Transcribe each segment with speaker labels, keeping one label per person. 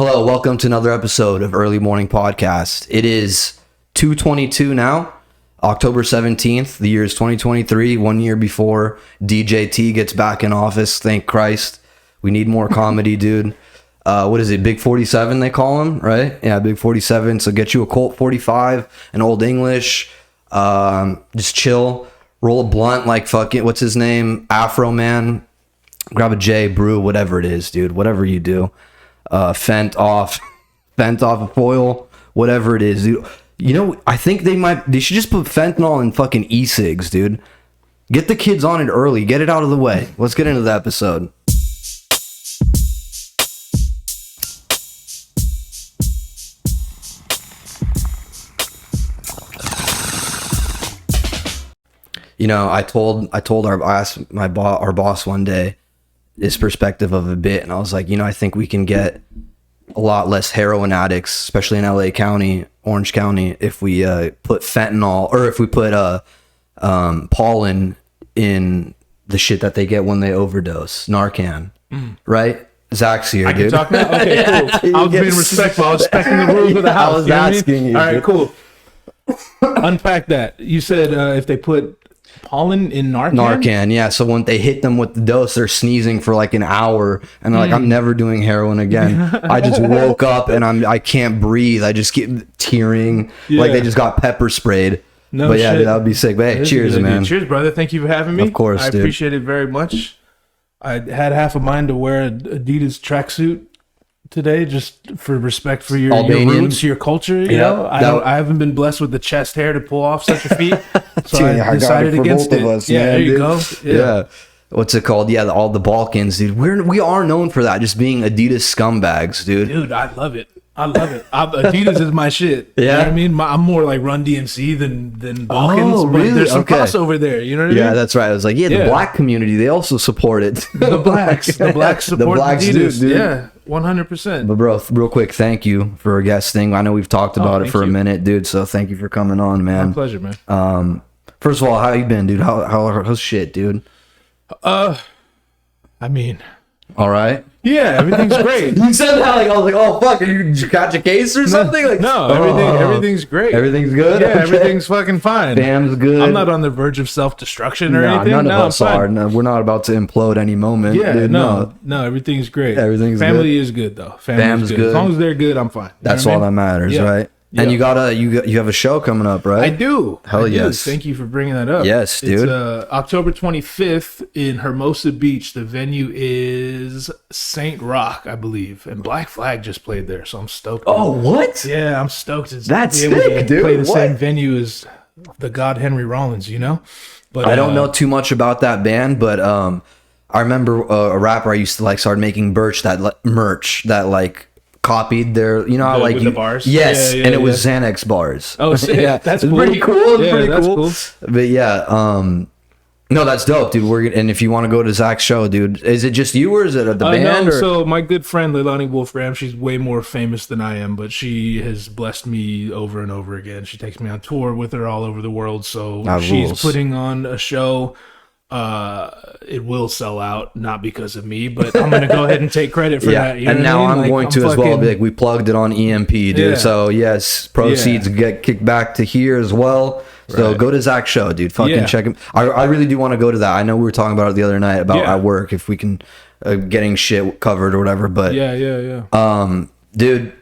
Speaker 1: Hello, welcome to another episode of Early Morning Podcast. It is 2/22 now, October 17th. The year is 2023, 1 year before DJT gets back in office. Thank Christ. We need more comedy, dude. What is it, Big 47 they call him, right? Yeah, Big 47. So get you a Colt 45, an Old English, just chill, roll a blunt like fucking, what's his name? Afro Man. Grab a J, brew, whatever it is, dude. Whatever you do. Fent off a foil, whatever it is, dude. You know, I think they should just put fentanyl in fucking e-cigs, dude. Get the kids on it early. Get it out of the way. Let's get into the episode. You know, I asked our boss one day his perspective of a bit, and I was like, you know, I think we can get a lot less heroin addicts, especially in LA County, Orange County, if we put fentanyl, or if we put pollen in the shit that they get when they overdose, Narcan, right? Zach's here, dude.
Speaker 2: I can talk now? Okay, cool. I was being respectful. I was respecting the rules of the house.
Speaker 1: I was asking you.
Speaker 2: All right, cool. Unpack that. You said if they put pollen in Narcan?
Speaker 1: Narcan, yeah. So when they hit them with the dose, they're sneezing for like an hour, and they're like, "I'm never doing heroin again." I just woke up and I can't breathe. I just keep tearing, like they just got pepper sprayed. No, but yeah,
Speaker 2: shit.
Speaker 1: That would be sick. But hey, cheers, man.
Speaker 2: Cheers, brother. Thank you for having me.
Speaker 1: Of course,
Speaker 2: I appreciate it very much. I had half a mind to wear an Adidas tracksuit today, just for respect for your roots, your culture. You know, I haven't been blessed with the chest hair to pull off such a feat, so dude, I decided against it.
Speaker 1: Us,
Speaker 2: yeah,
Speaker 1: man,
Speaker 2: there you
Speaker 1: dude.
Speaker 2: go.
Speaker 1: Yeah. What's it called? Yeah, all the Balkans, dude. We are known for that, just being Adidas scumbags, dude.
Speaker 2: Dude, I love it. Adidas is my shit.
Speaker 1: Yeah,
Speaker 2: you know what I mean, I'm more like Run DMC than Balkans.
Speaker 1: Oh, really?
Speaker 2: But there's some crossover there. You know what I mean?
Speaker 1: Yeah, that's right. I was like, the black community, they also support it.
Speaker 2: The blacks support Adidas.
Speaker 1: Dude.
Speaker 2: Yeah. 100%.
Speaker 1: But bro, real quick, thank you for guesting. I know we've talked about it for a minute, dude. So thank you for coming on, man.
Speaker 2: My pleasure, man.
Speaker 1: First of all, how you been, dude? How's shit, dude?
Speaker 2: I mean,
Speaker 1: all right.
Speaker 2: Yeah, everything's great.
Speaker 1: You said that like I was like, oh fuck, did you catch a case or something? Like,
Speaker 2: no, everything's great.
Speaker 1: Everything's good.
Speaker 2: Yeah, okay. Everything's fucking fine.
Speaker 1: Fam's good.
Speaker 2: I'm not on the verge of self-destruction or anything.
Speaker 1: None of us are. No, we're not about to implode any moment.
Speaker 2: Yeah,
Speaker 1: dude,
Speaker 2: no, everything's great. Family is good though. Family's good. As long as they're good, I'm fine.
Speaker 1: That's all that matters, right? And you have a show coming up, right?
Speaker 2: I do.
Speaker 1: Hell yes.
Speaker 2: Thank you for bringing that up.
Speaker 1: Yes, dude.
Speaker 2: It's October 25th in Hermosa Beach. The venue is Saint Rock, I believe, and Black Flag just played there, so I'm stoked.
Speaker 1: Oh, what?
Speaker 2: Yeah, I'm stoked.
Speaker 1: That's sick, dude.
Speaker 2: Play the same venue as the God Henry Rollins, you know. But
Speaker 1: I don't know too much about that band, but I remember a rapper I used to like started making merch that copied their, you know,
Speaker 2: with the bars.
Speaker 1: Yes, and it was Xanax bars.
Speaker 2: Oh, sick.
Speaker 1: Yeah,
Speaker 2: that's
Speaker 1: cool.
Speaker 2: pretty
Speaker 1: cool.
Speaker 2: Yeah,
Speaker 1: pretty
Speaker 2: that's
Speaker 1: cool. But yeah, no, that's dope, dude. And if you want to go to Zach's show, dude, is it just you or is it the band?
Speaker 2: No, so my good friend Leilani Wolfram, she's way more famous than I am, but she has blessed me over and over again. She takes me on tour with her all over the world, so she's putting on a show. It will sell out, not because of me, but I'm gonna go ahead and take credit for that. You know
Speaker 1: and now
Speaker 2: I mean?
Speaker 1: I'm going to as well. Be like, we plugged it on EMP, dude.
Speaker 2: Yeah.
Speaker 1: So yes, proceeds get kicked back to here as well. So go to Zach's show, dude. Fucking check him. I really do want to go to that. I know we were talking about it the other night about at work if we can getting shit covered or whatever. But dude.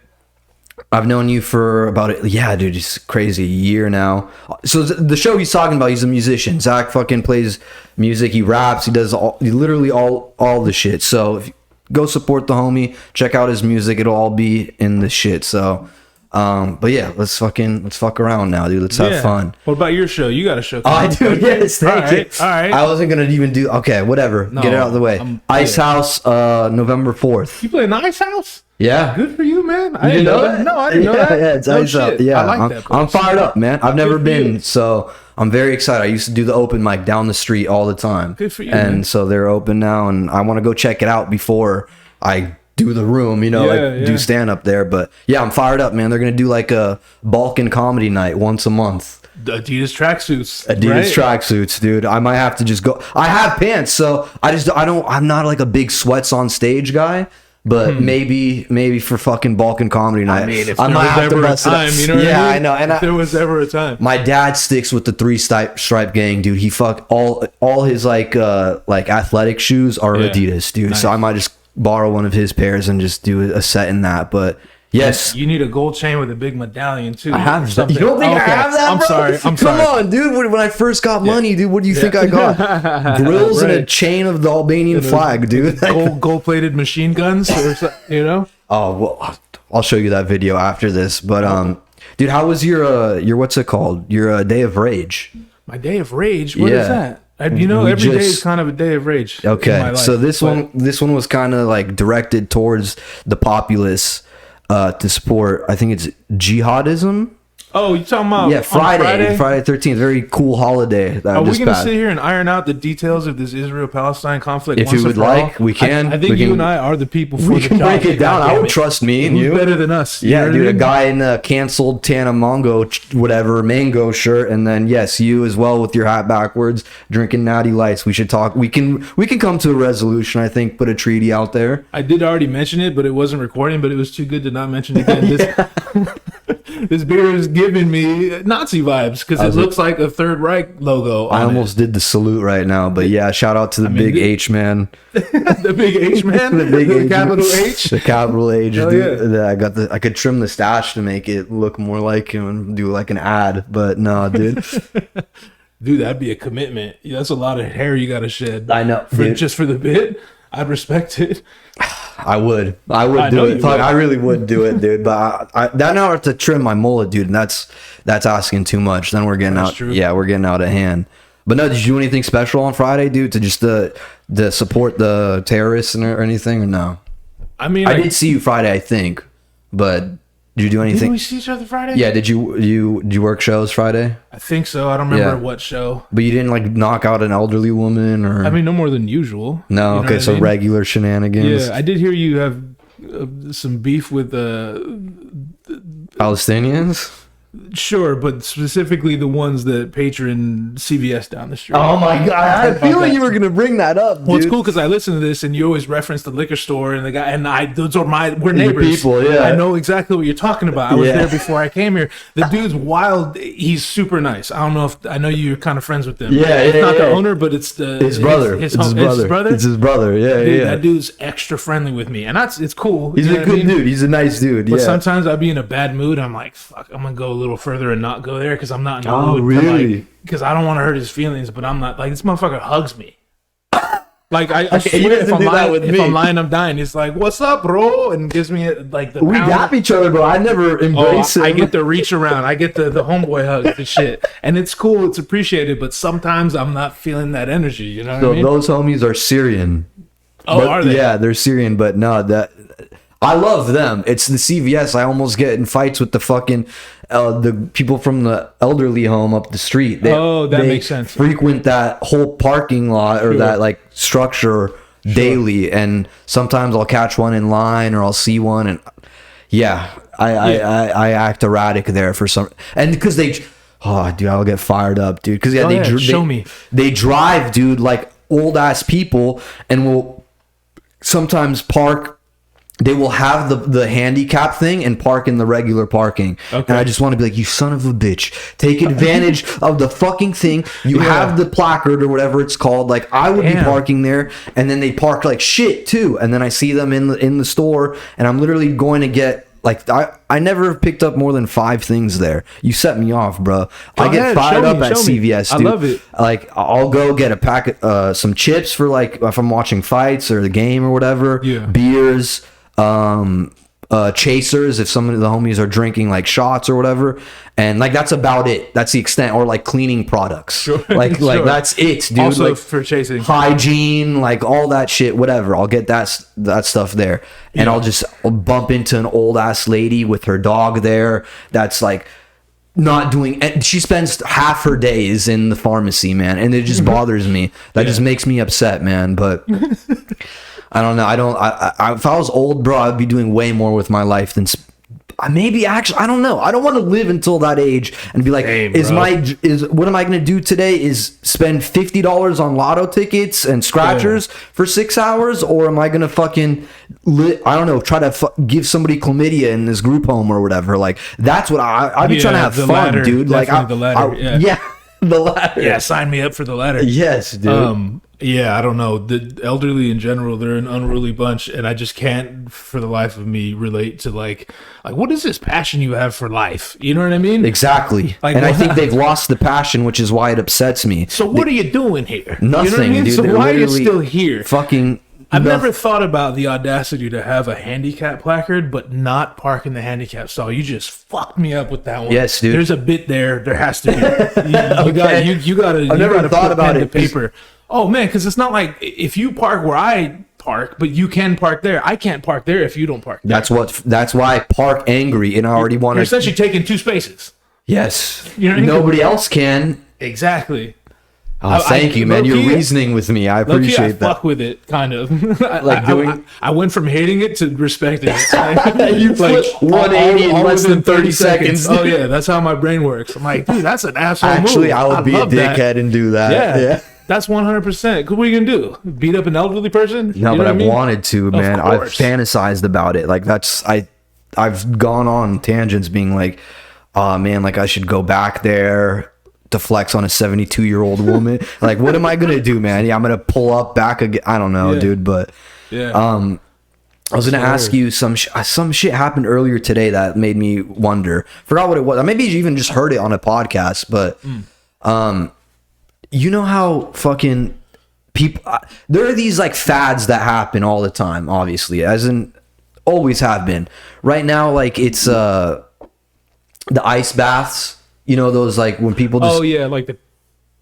Speaker 1: I've known you for about dude, it's crazy, a year now. So the show he's talking about, he's a musician. Zach fucking plays music, he raps, he does literally all the shit. So if you go support the homie, check out his music, it'll all be in the shit. So but yeah, let's fuck around now, dude. Let's have fun.
Speaker 2: What about your show? You got a show?
Speaker 1: I do. Yes, thank you.
Speaker 2: All right.
Speaker 1: I wasn't gonna even do. Okay, whatever. No, get it out of the way. Ice House, November 4th.
Speaker 2: You play in the Ice House?
Speaker 1: Yeah.
Speaker 2: Good for you, man.
Speaker 1: I didn't know that.
Speaker 2: No, I didn't know that.
Speaker 1: Yeah, it's Ice House. Yeah,
Speaker 2: I like that place.
Speaker 1: I'm fired up, man. I've never been, so I'm very excited. I used to do the open mic down the street all the time.
Speaker 2: Good for you,
Speaker 1: and
Speaker 2: man.
Speaker 1: So they're open now, and I want to go check it out before I do the room, you know, do stand up there. But yeah, I'm fired up, man. They're gonna do like a Balkan comedy night once a month.
Speaker 2: The Adidas tracksuits.
Speaker 1: Tracksuits, dude. I might have to just go. I have pants, so I'm not like a big sweats on stage guy. But maybe for fucking Balkan Comedy Night,
Speaker 2: I mean, if
Speaker 1: I
Speaker 2: there
Speaker 1: might
Speaker 2: was
Speaker 1: have to
Speaker 2: ever a
Speaker 1: bust it up.
Speaker 2: time, you know what
Speaker 1: Yeah,
Speaker 2: I mean?
Speaker 1: I know. And
Speaker 2: If there was ever a time.
Speaker 1: my dad sticks with the three stripe gang, dude. He all his like athletic shoes are Adidas, dude.
Speaker 2: Nice.
Speaker 1: So I might just borrow one of his pairs and just do a set in that. But yes,
Speaker 2: You need a gold chain with a big medallion too.
Speaker 1: I have that.
Speaker 2: something.
Speaker 1: You don't think
Speaker 2: Okay.
Speaker 1: I have that,
Speaker 2: I'm
Speaker 1: bro?
Speaker 2: sorry.
Speaker 1: Come on, dude. When I first got money, dude, what do you think I got? Grills and a
Speaker 2: Right.
Speaker 1: chain of the Albanian flag, dude.
Speaker 2: Gold-plated machine guns, or you know.
Speaker 1: Oh, well, I'll show you that video after this. But dude, how was your what's it called? Your day of rage?
Speaker 2: My day of rage. What is that?
Speaker 1: We
Speaker 2: every day
Speaker 1: just-
Speaker 2: is kind of a day of rage. in my
Speaker 1: Okay,
Speaker 2: life,
Speaker 1: so this
Speaker 2: but-
Speaker 1: one was kind of like directed towards the populace to support. I think it's jihadism.
Speaker 2: Oh, you talking about
Speaker 1: Yeah,
Speaker 2: on
Speaker 1: Friday 13th. Very cool holiday. That
Speaker 2: Are we
Speaker 1: just
Speaker 2: going to
Speaker 1: passed.
Speaker 2: sit here and iron out the details of this Israel-Palestine conflict?
Speaker 1: If
Speaker 2: once
Speaker 1: you would
Speaker 2: and for all?
Speaker 1: like, we can.
Speaker 2: I think
Speaker 1: We
Speaker 2: you
Speaker 1: can-
Speaker 2: and I are the people for
Speaker 1: We
Speaker 2: the
Speaker 1: can
Speaker 2: job.
Speaker 1: break it down. I
Speaker 2: Goddamn
Speaker 1: would
Speaker 2: it.
Speaker 1: trust me and
Speaker 2: Who's
Speaker 1: you.
Speaker 2: better than us? You
Speaker 1: Yeah,
Speaker 2: know what
Speaker 1: dude,
Speaker 2: I
Speaker 1: a
Speaker 2: mean?
Speaker 1: guy in a canceled Tana Mongo, whatever, mango shirt, and then yes, you as well with your hat backwards, drinking natty lights. We should talk. We can come to a resolution. I think put a treaty out there.
Speaker 2: I did already mention it, but it wasn't recording. But it was too good to not mention again. This beer is giving me Nazi vibes because it looks like a Third Reich logo.
Speaker 1: I almost did the salute right now, but yeah, shout out to the big H man,
Speaker 2: the big H man, the
Speaker 1: H,
Speaker 2: capital H.
Speaker 1: the capital H.
Speaker 2: Hell
Speaker 1: Dude. I could trim the stash to make it look more like him and do like an ad, but no, dude.
Speaker 2: Dude, that'd be a commitment. Yeah, that's a lot of hair you got to shed.
Speaker 1: I know,
Speaker 2: for,
Speaker 1: dude.
Speaker 2: just for the bit. I'd respect it.
Speaker 1: I would
Speaker 2: I
Speaker 1: do
Speaker 2: know
Speaker 1: it.
Speaker 2: you
Speaker 1: Fuck,
Speaker 2: would.
Speaker 1: I really would do it, dude. But that now I have to trim my mullet, dude, and that's asking too much. Then we're getting
Speaker 2: That's
Speaker 1: out.
Speaker 2: true.
Speaker 1: Yeah, we're getting out of hand. But no, did you do anything special on Friday, dude, to just the support the terrorists or anything, or no?
Speaker 2: I mean,
Speaker 1: I did see you Friday, I think, but did you do
Speaker 2: did
Speaker 1: anything?
Speaker 2: we see each other Friday?
Speaker 1: Yeah, did you work shows Friday?
Speaker 2: I think so. I don't remember
Speaker 1: Yeah.
Speaker 2: what show.
Speaker 1: But you didn't like knock out an elderly woman or
Speaker 2: I mean, no more than usual.
Speaker 1: no?
Speaker 2: You know
Speaker 1: Okay,
Speaker 2: what
Speaker 1: so
Speaker 2: I mean?
Speaker 1: regular shenanigans.
Speaker 2: Yeah, I did hear you have some beef with
Speaker 1: Palestinians.
Speaker 2: Sure, but specifically the ones that patron CVS down the street.
Speaker 1: Oh my god! I had a feeling you were gonna bring that up, dude.
Speaker 2: Well, it's cool because I listen to this and you always reference the liquor store and the guy and those are we're neighbors.
Speaker 1: people, yeah.
Speaker 2: I know exactly what you're talking about. I was
Speaker 1: Yeah.
Speaker 2: there before I came here. The dude's wild. He's super nice. I don't know if I know you're kind of friends with them.
Speaker 1: Yeah,
Speaker 2: it's
Speaker 1: yeah,
Speaker 2: not
Speaker 1: yeah.
Speaker 2: the owner, but it's
Speaker 1: His brother.
Speaker 2: His
Speaker 1: It's his brother. It's his brother. Yeah,
Speaker 2: Dude,
Speaker 1: yeah.
Speaker 2: that dude's extra friendly with me, and it's cool.
Speaker 1: He's
Speaker 2: You know
Speaker 1: a
Speaker 2: what I
Speaker 1: good
Speaker 2: mean?
Speaker 1: dude. He's a nice dude.
Speaker 2: But
Speaker 1: Yeah.
Speaker 2: sometimes I'd be in a bad mood. I'm like, fuck, I'm gonna go a little further and not go there because I'm not in the
Speaker 1: Oh,
Speaker 2: mood.
Speaker 1: really?
Speaker 2: Because I don't want to hurt his feelings, but I'm not like this motherfucker hugs me. Like I
Speaker 1: Okay, he
Speaker 2: swear,
Speaker 1: doesn't do that with
Speaker 2: if
Speaker 1: me.
Speaker 2: I'm lying, I'm dying. It's like, what's up, bro? And gives me like the
Speaker 1: We
Speaker 2: pound.
Speaker 1: dap each other, bro. I never
Speaker 2: Oh,
Speaker 1: embrace him.
Speaker 2: I get the reach around. I get the homeboy hug, the shit, and it's cool. It's appreciated. But sometimes I'm not feeling that energy. You know what
Speaker 1: So
Speaker 2: I mean?
Speaker 1: those homies are Syrian.
Speaker 2: Oh,
Speaker 1: But-
Speaker 2: are they?
Speaker 1: Yeah, they're Syrian, but no, that I love them. It's the CVS. I almost get in fights with the fucking the people from the elderly home up the street.
Speaker 2: Oh, that makes sense.
Speaker 1: Frequent that whole parking lot or
Speaker 2: Sure.
Speaker 1: that like structure daily, and sometimes I'll catch one in line or I'll see one, and yeah, I act erratic there for some, and because they, oh dude, I'll get fired up, dude, because
Speaker 2: Oh, yeah, show me.
Speaker 1: They drive, dude, like old ass people, and will sometimes park. They will have the handicap thing and park in the regular parking.
Speaker 2: Okay.
Speaker 1: And I just want to be like, you son of a bitch. Take advantage of the fucking thing. You
Speaker 2: Yeah.
Speaker 1: have the placard or whatever it's called. Like, I would be
Speaker 2: Damn.
Speaker 1: parking there, and then they park like shit too. And then I see them in the store, and I'm literally going to get, like, I never picked up more than 5 things there. You set me off, bro. I get
Speaker 2: ahead,
Speaker 1: fired
Speaker 2: show
Speaker 1: up
Speaker 2: me,
Speaker 1: at
Speaker 2: show me.
Speaker 1: CVS,
Speaker 2: I
Speaker 1: dude.
Speaker 2: love it.
Speaker 1: Like, I'll go get a packet, some chips for, like, if I'm watching fights or the game or whatever.
Speaker 2: Yeah.
Speaker 1: Beers, chasers, if some of the homies are drinking like shots or whatever, and like that's about it. That's the extent. Or like cleaning products.
Speaker 2: Sure.
Speaker 1: Like
Speaker 2: Sure.
Speaker 1: that's it, dude.
Speaker 2: Also
Speaker 1: like,
Speaker 2: for chasing.
Speaker 1: hygiene, like all that shit, whatever. I'll get that stuff there, and
Speaker 2: Yeah.
Speaker 1: I'll bump into an old ass lady with her dog there. That's like not doing. And she spends half her days in the pharmacy, man, and it just bothers me. That just makes me upset, man. But I don't know. I if I was old, bro, I'd be doing way more with my life than maybe actually, I don't know. I don't want to live until that age and be like, what am I going to do today is spend $50 on lotto tickets and scratchers for 6 hours? Or am I going to fucking, I don't know, try to give somebody chlamydia in this group home or whatever? Like, that's what I'd be trying to have fun,
Speaker 2: latter,
Speaker 1: dude. Like,
Speaker 2: the latter.
Speaker 1: The latter.
Speaker 2: Yeah, sign me up for the latter.
Speaker 1: Yes, dude.
Speaker 2: Yeah, I don't know. The elderly in general, they're an unruly bunch, and I just can't, for the life of me, relate to like what is this passion you have for life? You know what I mean?
Speaker 1: Exactly. Like, and I think they've lost the passion, which is why it upsets me.
Speaker 2: So what are you doing here?
Speaker 1: Nothing, you know what I mean?
Speaker 2: Dude. So why are you still here?
Speaker 1: Fucking.
Speaker 2: I've never thought about the audacity to have a handicap placard, but not park in the handicap stall. You just fucked me up with that one.
Speaker 1: Yes, dude.
Speaker 2: There's a bit there. There has to be. You got to.
Speaker 1: I've never thought about it.
Speaker 2: Paper. Oh man, because it's not like if you park where I park, but you can park there. I can't park there if you don't park there.
Speaker 1: That's why I park angry, and I already want to.
Speaker 2: You're essentially taking 2 spaces.
Speaker 1: Yes.
Speaker 2: You know what I mean?
Speaker 1: Nobody else can.
Speaker 2: Exactly.
Speaker 1: Oh, thank you, man. You're reasoning with me. I appreciate that.
Speaker 2: I fuck with it, kind of. I went from hating it to respecting it.
Speaker 1: You like 180 in less than 30 seconds.
Speaker 2: Oh yeah, that's how my brain works. I'm like, dude, that's an asshole move.
Speaker 1: Actually, I would be a dickhead and do that. Yeah.
Speaker 2: That's 100%. What are you gonna do? Beat up an elderly person?
Speaker 1: No, but I've wanted to, man. I've fantasized about it. Like I've gone on tangents, being like, oh man, like I should go back there to flex on a 72-year-old woman. Like, what am I gonna do, man? Yeah, I'm gonna pull up back again. I don't know, dude. But I was gonna ask you some shit happened earlier today that made me wonder. Forgot what it was. Maybe you even just heard it on a podcast, but you know how fucking people, there are these like fads that happen all the time, obviously, as in always have been. Right now, like it's the ice baths, you know, those like when people just,
Speaker 2: like the,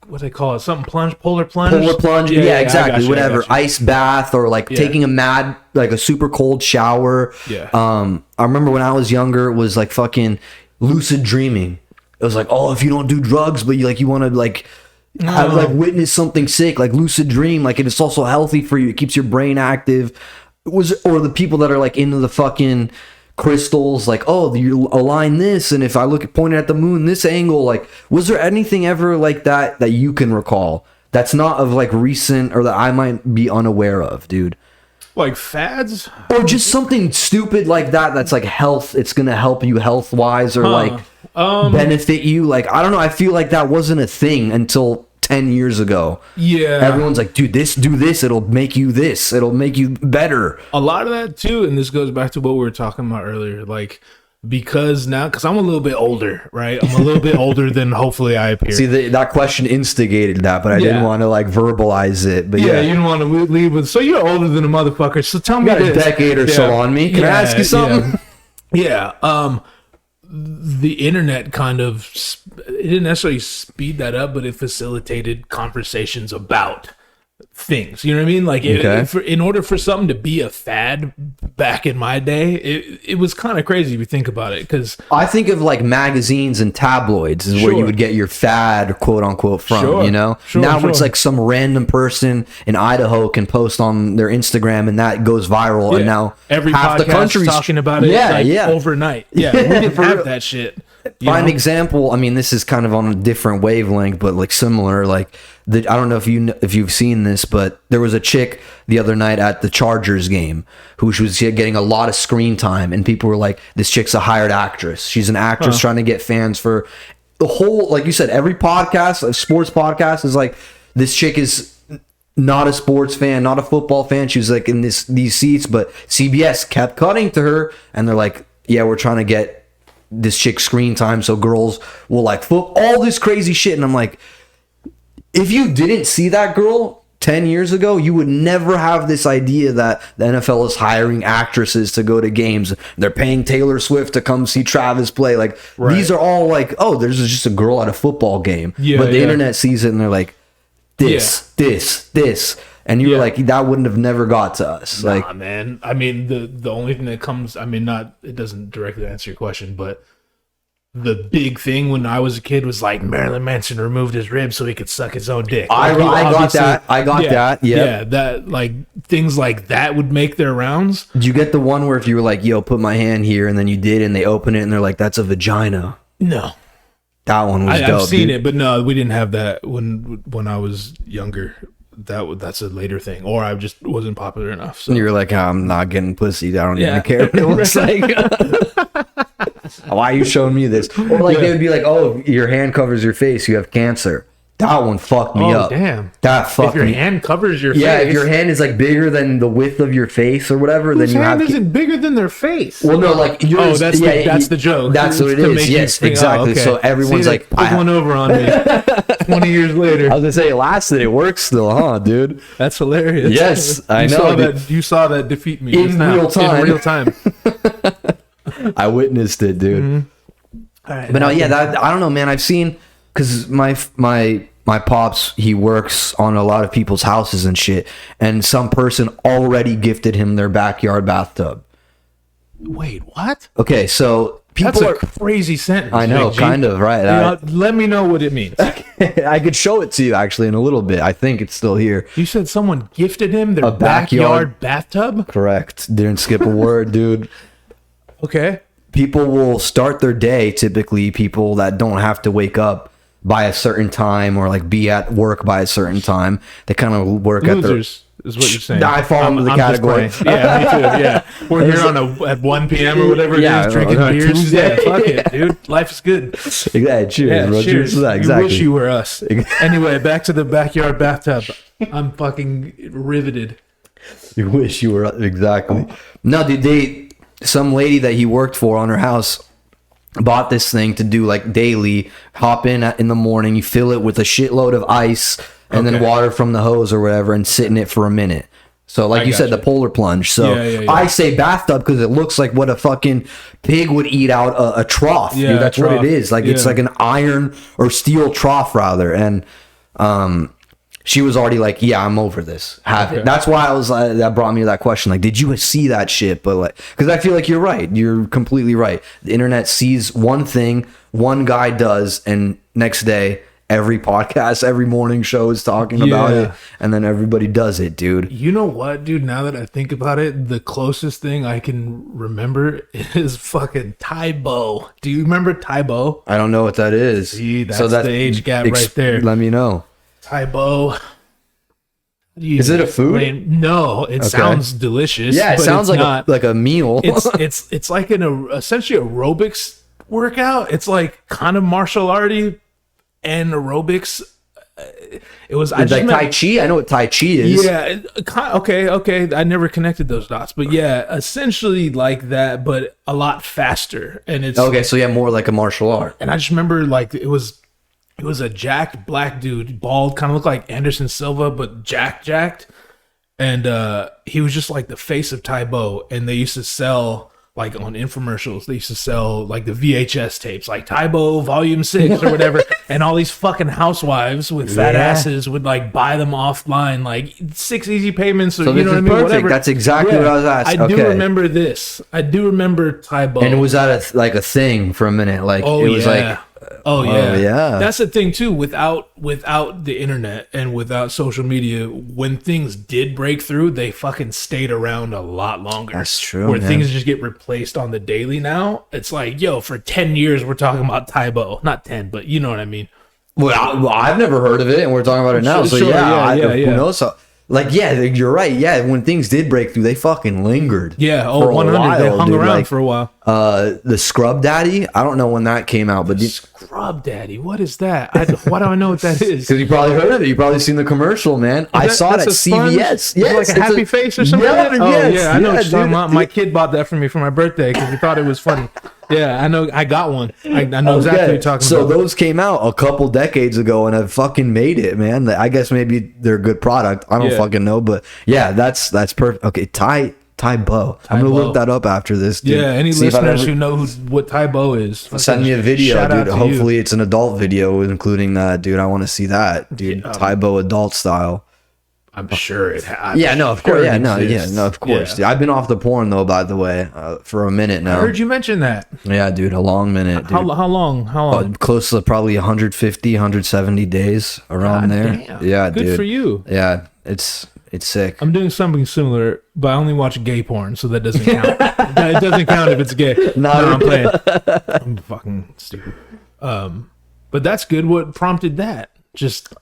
Speaker 2: what do they call it? Something plunge, polar plunge?
Speaker 1: Polar plunge, yeah, exactly, whatever. Ice bath, or like taking a super cold shower.
Speaker 2: Yeah.
Speaker 1: I remember when I was younger, it was like fucking lucid dreaming. It was like, oh, if you don't do drugs, but you want to like, have like witness something sick, like lucid dream, like it's also healthy for you. It keeps your brain active. Or the people that are like into the fucking crystals, like, oh, you align this, and if I point it at the moon this angle, like, was there anything ever like that you can recall that's not of like recent, or that I might be unaware of, dude?
Speaker 2: Like fads,
Speaker 1: or just something stupid like that that's like health, it's gonna help you health wise, or like benefit you. Like, I don't know, I feel like that wasn't a thing until 10 years ago.
Speaker 2: Yeah,
Speaker 1: everyone's like, dude, do this, it'll make you this, it'll make you better.
Speaker 2: A lot of that too, and this goes back to what we were talking about earlier, like, because I'm a little bit older, right? I'm a little bit older than hopefully I appear.
Speaker 1: See, that question instigated that, but I didn't want to like verbalize it. But
Speaker 2: you didn't want to leave with, so you're older than a motherfucker, so tell me
Speaker 1: a decade or so on me. Can I ask you something?
Speaker 2: The internet kind of, it didn't necessarily speed that up, but it facilitated conversations about things, you know what I mean? Like, in order for something to be a fad back in my day, it was kind of crazy if you think about it, because
Speaker 1: I think of like magazines and tabloids is where you would get your fad, quote unquote, from, you know? Now it's like some random person in Idaho can post on their Instagram and that goes viral, and now
Speaker 2: every
Speaker 1: half the country's
Speaker 2: talking about it overnight. We didn't have that shit.
Speaker 1: Prime example, I mean, this is kind of on a different wavelength, but like similar, like I don't know if you've seen this, but there was a chick the other night at the Chargers game who was getting a lot of screen time, and people were like, this chick's a hired actress. She's an actress trying to get fans for the whole, like you said, every podcast, a sports podcast, is like, this chick is not a sports fan, not a football fan. She was like in these seats, but CBS kept cutting to her, and they're like, yeah, we're trying to get this chick screen time so girls will like all this crazy shit. And I'm like, if you didn't see that girl 10 years ago, you would never have this idea that the NFL is hiring actresses to go to games. They're paying Taylor Swift to come see Travis play. Like, these are all like, oh, there's just a girl at a football game. But the internet sees it and they're like, this. And you were like, that wouldn't have never got to us.
Speaker 2: Nah,
Speaker 1: like,
Speaker 2: man. I mean, the only thing that comes, I mean, it doesn't directly answer your question, but the big thing when I was a kid was like Marilyn Manson removed his ribs so he could suck his own dick.
Speaker 1: I got that.
Speaker 2: Yeah, that like things like that would make their rounds.
Speaker 1: Did you get the one where if you were like, yo, put my hand here, and then you did, and they open it and they're like, that's a vagina?
Speaker 2: No.
Speaker 1: That one was dope.
Speaker 2: I've seen it, but no, we didn't have that when I was younger. That's a later thing, or I just wasn't popular enough. So
Speaker 1: you were like, I'm not getting pussy. I don't even care what it looks like. Why are you showing me this? Or like they would be like, oh, your hand covers your face. You have cancer. That one fucked me up.
Speaker 2: Damn.
Speaker 1: That fucked me.
Speaker 2: If your hand covers your face.
Speaker 1: Yeah, if your hand is like bigger than the width of your face or whatever, then you have.
Speaker 2: Hand isn't bigger than their face.
Speaker 1: Well, no, like yours.
Speaker 2: That's the joke.
Speaker 1: That's what it is. Yes, exactly. Okay. So everyone's like,
Speaker 2: put one over on me. 20 years later.
Speaker 1: I was gonna say it lasted. It works still, huh, dude?
Speaker 2: That's hilarious.
Speaker 1: Yes, I know.
Speaker 2: You saw that defeat me
Speaker 1: in real time.
Speaker 2: In real time.
Speaker 1: I witnessed it, dude.
Speaker 2: Mm-hmm. All right,
Speaker 1: but no, yeah, I don't know, man. I've seen because my pops, he works on a lot of people's houses and shit, and some person already gifted him their backyard bathtub.
Speaker 2: Wait, what?
Speaker 1: Okay, so people
Speaker 2: That's a crazy sentence.
Speaker 1: I know, kind of, right?
Speaker 2: Let me know what it means.
Speaker 1: I could show it to you actually in a little bit. I think it's still here.
Speaker 2: You said someone gifted him their backyard bathtub?
Speaker 1: Correct. Didn't skip a word, dude.
Speaker 2: Okay.
Speaker 1: People will start their day, typically people that don't have to wake up by a certain time or like be at work by a certain time. They kind of work
Speaker 2: Losers is what you're saying.
Speaker 1: I fall into the category.
Speaker 2: Yeah, me too. Yeah, we're here at 1 p.m. or whatever it is, drinking beers. Yeah, fuck it, dude. Life is good.
Speaker 1: Yeah, cheers, bro. Cheers to that. Exactly.
Speaker 2: You wish you were us. Anyway, back to the backyard bathtub. I'm fucking riveted.
Speaker 1: You wish you were exactly. No, some lady that he worked for on her house bought this thing to do like daily. Hop in the morning, you fill it with a shitload of ice and then water from the hose or whatever, and sit in it for a minute. So like you said, the polar plunge. So I say bathtub because it looks like what a fucking pig would eat out a trough. Yeah, dude, that's what it is. Like it's like an iron or steel trough rather. And she was already like, yeah, I'm over this. Have it. That's why I was that brought me to that question. Like, did you see that shit? But like, because I feel like you're right. You're completely right. The internet sees one thing, one guy does, and next day, every podcast, every morning show is talking about it, and then everybody does it, dude.
Speaker 2: You know what, dude? Now that I think about it, the closest thing I can remember is fucking Tybo. Do you remember Tybo?
Speaker 1: I don't know what that is.
Speaker 2: See, that's the age gap right there.
Speaker 1: Let me know.
Speaker 2: Tybo.
Speaker 1: Is it a food?
Speaker 2: No, it sounds delicious.
Speaker 1: Yeah, it sounds like a meal.
Speaker 2: It's like essentially aerobics workout. It's like kind of martial arty and aerobics. It was
Speaker 1: like Tai Chi. I know what Tai Chi is.
Speaker 2: Yeah. Okay. I never connected those dots, but yeah, essentially like that, but a lot faster. And it's
Speaker 1: okay. So yeah, more like a martial art.
Speaker 2: And I just remember like it was a jacked black dude, bald, kind of looked like Anderson Silva, but jacked. And he was just like the face of Tybo. And they used to sell, like on infomercials, they used to sell like the VHS tapes, like Tybo Volume 6 or whatever. And all these fucking housewives with fat asses would like buy them offline, like 6 easy payments. Or,
Speaker 1: so
Speaker 2: you know what I mean?
Speaker 1: Perfect.
Speaker 2: Whatever.
Speaker 1: That's exactly what I was asking.
Speaker 2: I do remember this. I do remember Tybo.
Speaker 1: And was that a thing for a minute? Like it was like.
Speaker 2: Oh yeah. That's the thing too. Without the internet and without social media, when things did break through, they fucking stayed around a lot longer.
Speaker 1: That's true.
Speaker 2: Where things just get replaced on the daily now. It's like, yo, for 10 years we're talking about Tybo. Not 10, but you know what I mean.
Speaker 1: Well, I've never heard of it, and we're talking about it now. So who knows? Like, yeah, you're right. Yeah, when things did break through, they fucking lingered.
Speaker 2: Yeah, 100. They hung around for a while.
Speaker 1: The Scrub Daddy, I don't know when that came out, but
Speaker 2: Scrub Daddy, what is that? Why do I know what that is?
Speaker 1: Because you probably heard of it. You probably seen the commercial, man. I saw it at CVS.
Speaker 2: Yeah, like a happy face or something. Yeah, I know what you're talking about. My kid bought that for me for my birthday because he thought it was funny. Yeah, I know. I got one. I know exactly what you're talking about.
Speaker 1: So those came out a couple decades ago and have fucking made it, man. I guess maybe they're a good product. I don't fucking know, but yeah, that's perfect. Okay, Tybo. I'm gonna look that up after this, dude.
Speaker 2: Yeah, any listeners who know what Tybo is,
Speaker 1: send me a video, dude. Hopefully it's an adult video including that, dude. I want to see that, dude. Tybo adult style.
Speaker 2: I'm sure it has.
Speaker 1: Yeah, no, of course. Yeah, no, yeah, no, of course. Dude. I've been off the porn though, by the way, for a minute now.
Speaker 2: I heard you mention that.
Speaker 1: Yeah, dude, a long minute. Dude.
Speaker 2: How long?
Speaker 1: Close to probably 150, 170 days around there.
Speaker 2: Damn.
Speaker 1: Yeah,
Speaker 2: Good
Speaker 1: dude.
Speaker 2: for you.
Speaker 1: Yeah, it's sick.
Speaker 2: I'm doing something similar, but I only watch gay porn, so that doesn't count. It doesn't count if it's gay. No, I'm playing. I'm fucking stupid. But that's good. What prompted that? Just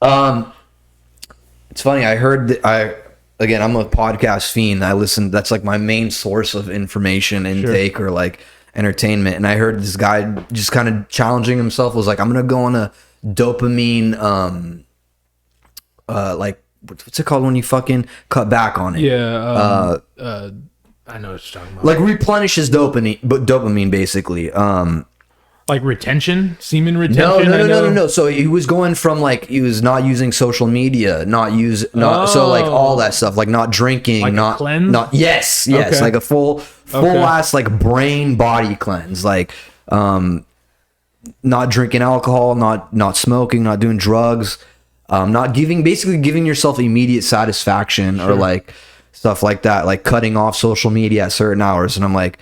Speaker 1: It's funny. I heard that I'm a podcast fiend. I listen. That's like my main source of information intake or like entertainment. And I heard this guy just kind of challenging himself. Was like, I'm gonna go on a dopamine, like what's it called when you fucking cut back on it?
Speaker 2: Yeah. I know what you're talking about.
Speaker 1: Like replenishes dopamine basically.
Speaker 2: Like retention, semen retention.
Speaker 1: No. So he was going from like he was not using social media, so like all that stuff, like not drinking,
Speaker 2: like
Speaker 1: not
Speaker 2: a cleanse.
Speaker 1: Yes,
Speaker 2: Okay.
Speaker 1: like a full ass like brain body cleanse, like not drinking alcohol, not smoking, not doing drugs, basically giving yourself immediate satisfaction or like stuff like that, like cutting off social media at certain hours. And I'm like,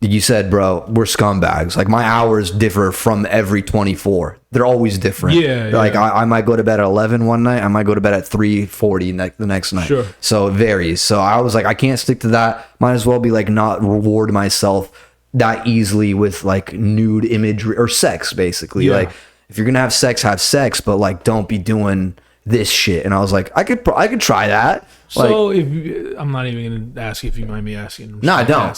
Speaker 1: you said, bro, we're scumbags. Like my hours differ from every 24. They're always different.
Speaker 2: Yeah.
Speaker 1: Like I might go to bed at 11 one night. I might go to bed at 3:40 the next night.
Speaker 2: Sure.
Speaker 1: So it varies. So I was like, I can't stick to that. Might as well be like not reward myself that easily with like nude imagery or sex, basically.
Speaker 2: Yeah.
Speaker 1: Like if you're gonna have sex, but like don't be doing this shit. And I was like, I could try that.
Speaker 2: So I'm not even gonna ask if you mind me asking.
Speaker 1: No, I don't.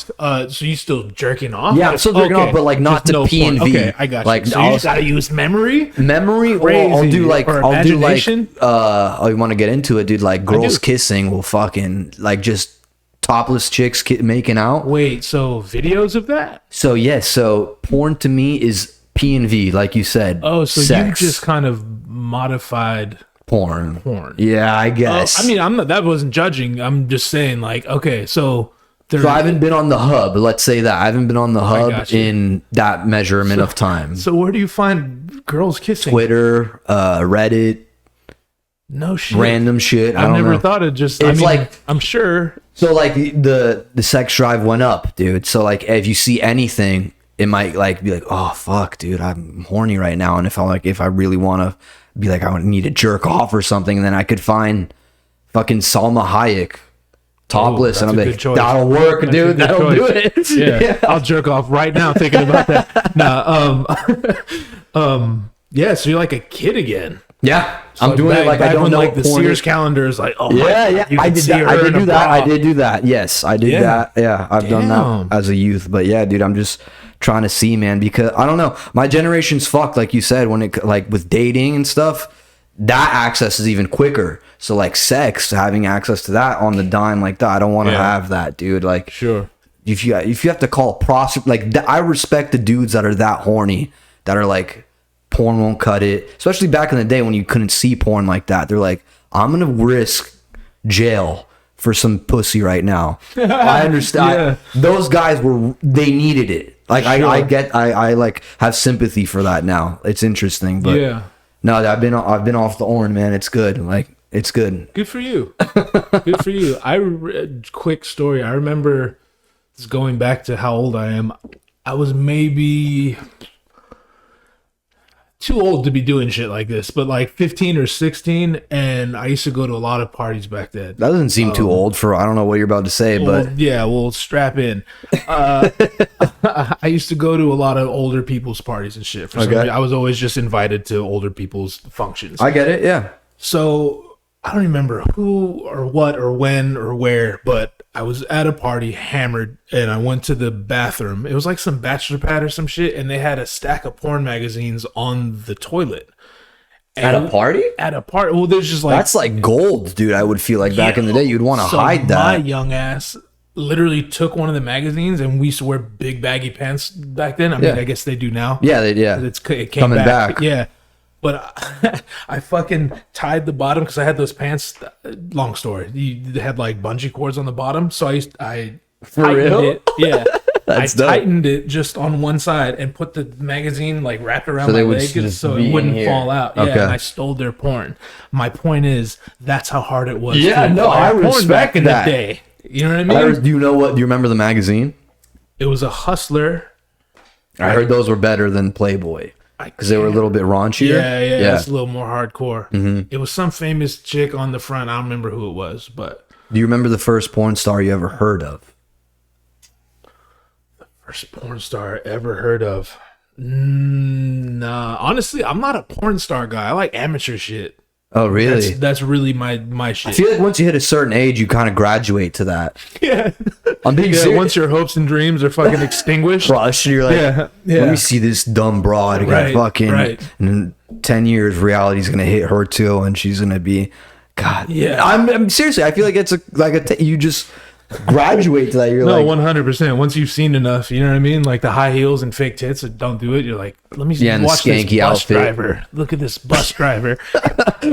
Speaker 2: So you still jerking off?
Speaker 1: Yeah, I'm still jerking off, but like not
Speaker 2: just
Speaker 1: to P and V.
Speaker 2: Okay, I got you.
Speaker 1: Like
Speaker 2: so you just gotta use memory.
Speaker 1: Or I'll do like
Speaker 2: imagination?
Speaker 1: I want to get into it, dude. Like girls kissing will fucking like just topless chicks making out.
Speaker 2: Wait, so videos of that?
Speaker 1: So yes, so porn to me is P and V, like you said.
Speaker 2: Oh, so
Speaker 1: sex.
Speaker 2: you just kind of modified
Speaker 1: porn.
Speaker 2: Yeah,
Speaker 1: I guess.
Speaker 2: I mean, I'm not. That wasn't judging. I'm just saying, like, okay, so
Speaker 1: I haven't been on the hub. Let's say that I haven't been on the hub in that measurement of time.
Speaker 2: So where do you find girls kissing?
Speaker 1: Twitter, Reddit.
Speaker 2: No shit.
Speaker 1: Random shit.
Speaker 2: I never thought it just.
Speaker 1: It's like
Speaker 2: I'm sure.
Speaker 1: So like the sex drive went up, dude. So like if you see anything, it might like be like, oh fuck, dude, I'm horny right now, and if I really want to be like, I need to jerk off or something, and then I could find fucking Salma Hayek topless, and I'm like, that'll work, dude. That'll do it.
Speaker 2: Yeah, I'll jerk off right now thinking about that. Yeah. So you're like a kid again.
Speaker 1: Yeah,
Speaker 2: so
Speaker 1: I'm doing it like I don't know.
Speaker 2: Like the Sears calendar is like, oh
Speaker 1: yeah. I did do that. Yes, I did that. Yeah, I've done that as a youth. But yeah, dude, I'm just trying to see, man, because I don't know. My generation's fucked, like you said, when it like with dating and stuff. That access is even quicker. So like sex, having access to that on the dime like that, I don't want to have that, dude. Like,
Speaker 2: sure.
Speaker 1: If you have to call a prostitute, like I respect the dudes that are that horny, that are like, porn won't cut it. Especially back in the day when you couldn't see porn like that. They're like, I'm gonna risk jail for some pussy right now. I understand. Those guys they needed it. Like sure. I like have sympathy for that now. It's interesting, but no, I've been off the horn, man. It's good. Like it's good.
Speaker 2: Good for you. Good for you. Quick story. I remember going back to how old I am. I was maybe too old to be doing shit like this, but like 15 or 16, and I used to go to a lot of parties back then.
Speaker 1: That doesn't seem too old for, I don't know what you're about to say, but
Speaker 2: yeah, well, strap in. I used to go to a lot of older people's parties and shit. For some reason, I was always just invited to older people's functions.
Speaker 1: I get it, yeah.
Speaker 2: So I don't remember who or what or when or where, but I was at a party hammered, and I went to the bathroom. It was like some bachelor pad or some shit, and they had a stack of porn magazines on the toilet. And
Speaker 1: at a party?
Speaker 2: At a party. Well, there's just like...
Speaker 1: That's like gold, dude. I would feel like back in the day, you'd want to hide that.
Speaker 2: My young ass literally took one of the magazines, and we used to wear big baggy pants back then. I mean, I guess they do now.
Speaker 1: Yeah,
Speaker 2: it came
Speaker 1: coming back.
Speaker 2: Yeah. But I fucking tied the bottom because I had those pants. Long story. They had like bungee cords on the bottom, so I
Speaker 1: for real
Speaker 2: it. Yeah, I tightened it just on one side and put the magazine like wrapped around my leg so it wouldn't fall out. Yeah, and I stole their porn. My point is, that's how hard it was.
Speaker 1: Yeah, no, I respect
Speaker 2: back in the day. You know what I mean?
Speaker 1: Do you know what? Do you remember the magazine?
Speaker 2: It was a Hustler.
Speaker 1: I heard those were better than Playboy because they were a little bit raunchier.
Speaker 2: Yeah. It's a little more hardcore. Mm-hmm. It was some famous chick on the front. I don't remember who it was, but
Speaker 1: do you remember the first porn star you ever heard of?
Speaker 2: The first porn star I ever heard of? Nah, honestly, I'm not a porn star guy. I like amateur shit.
Speaker 1: Oh, really?
Speaker 2: That's really my shit.
Speaker 1: I feel like once you hit a certain age, you kind of graduate to that.
Speaker 2: Yeah.
Speaker 1: I'm being serious.
Speaker 2: Once your hopes and dreams are fucking extinguished.
Speaker 1: Flush, you're like, let me see this dumb broad again. And in 10 years, reality's going to hit her too, and she's going to be, God.
Speaker 2: Yeah.
Speaker 1: I'm seriously, I feel like it's you just graduate to that. You're
Speaker 2: no, 100%. Once you've seen enough, you know what I mean? Like the high heels and fake tits that don't do it. You're like, let me watch this bus
Speaker 1: outfit.
Speaker 2: Driver. Look at this bus driver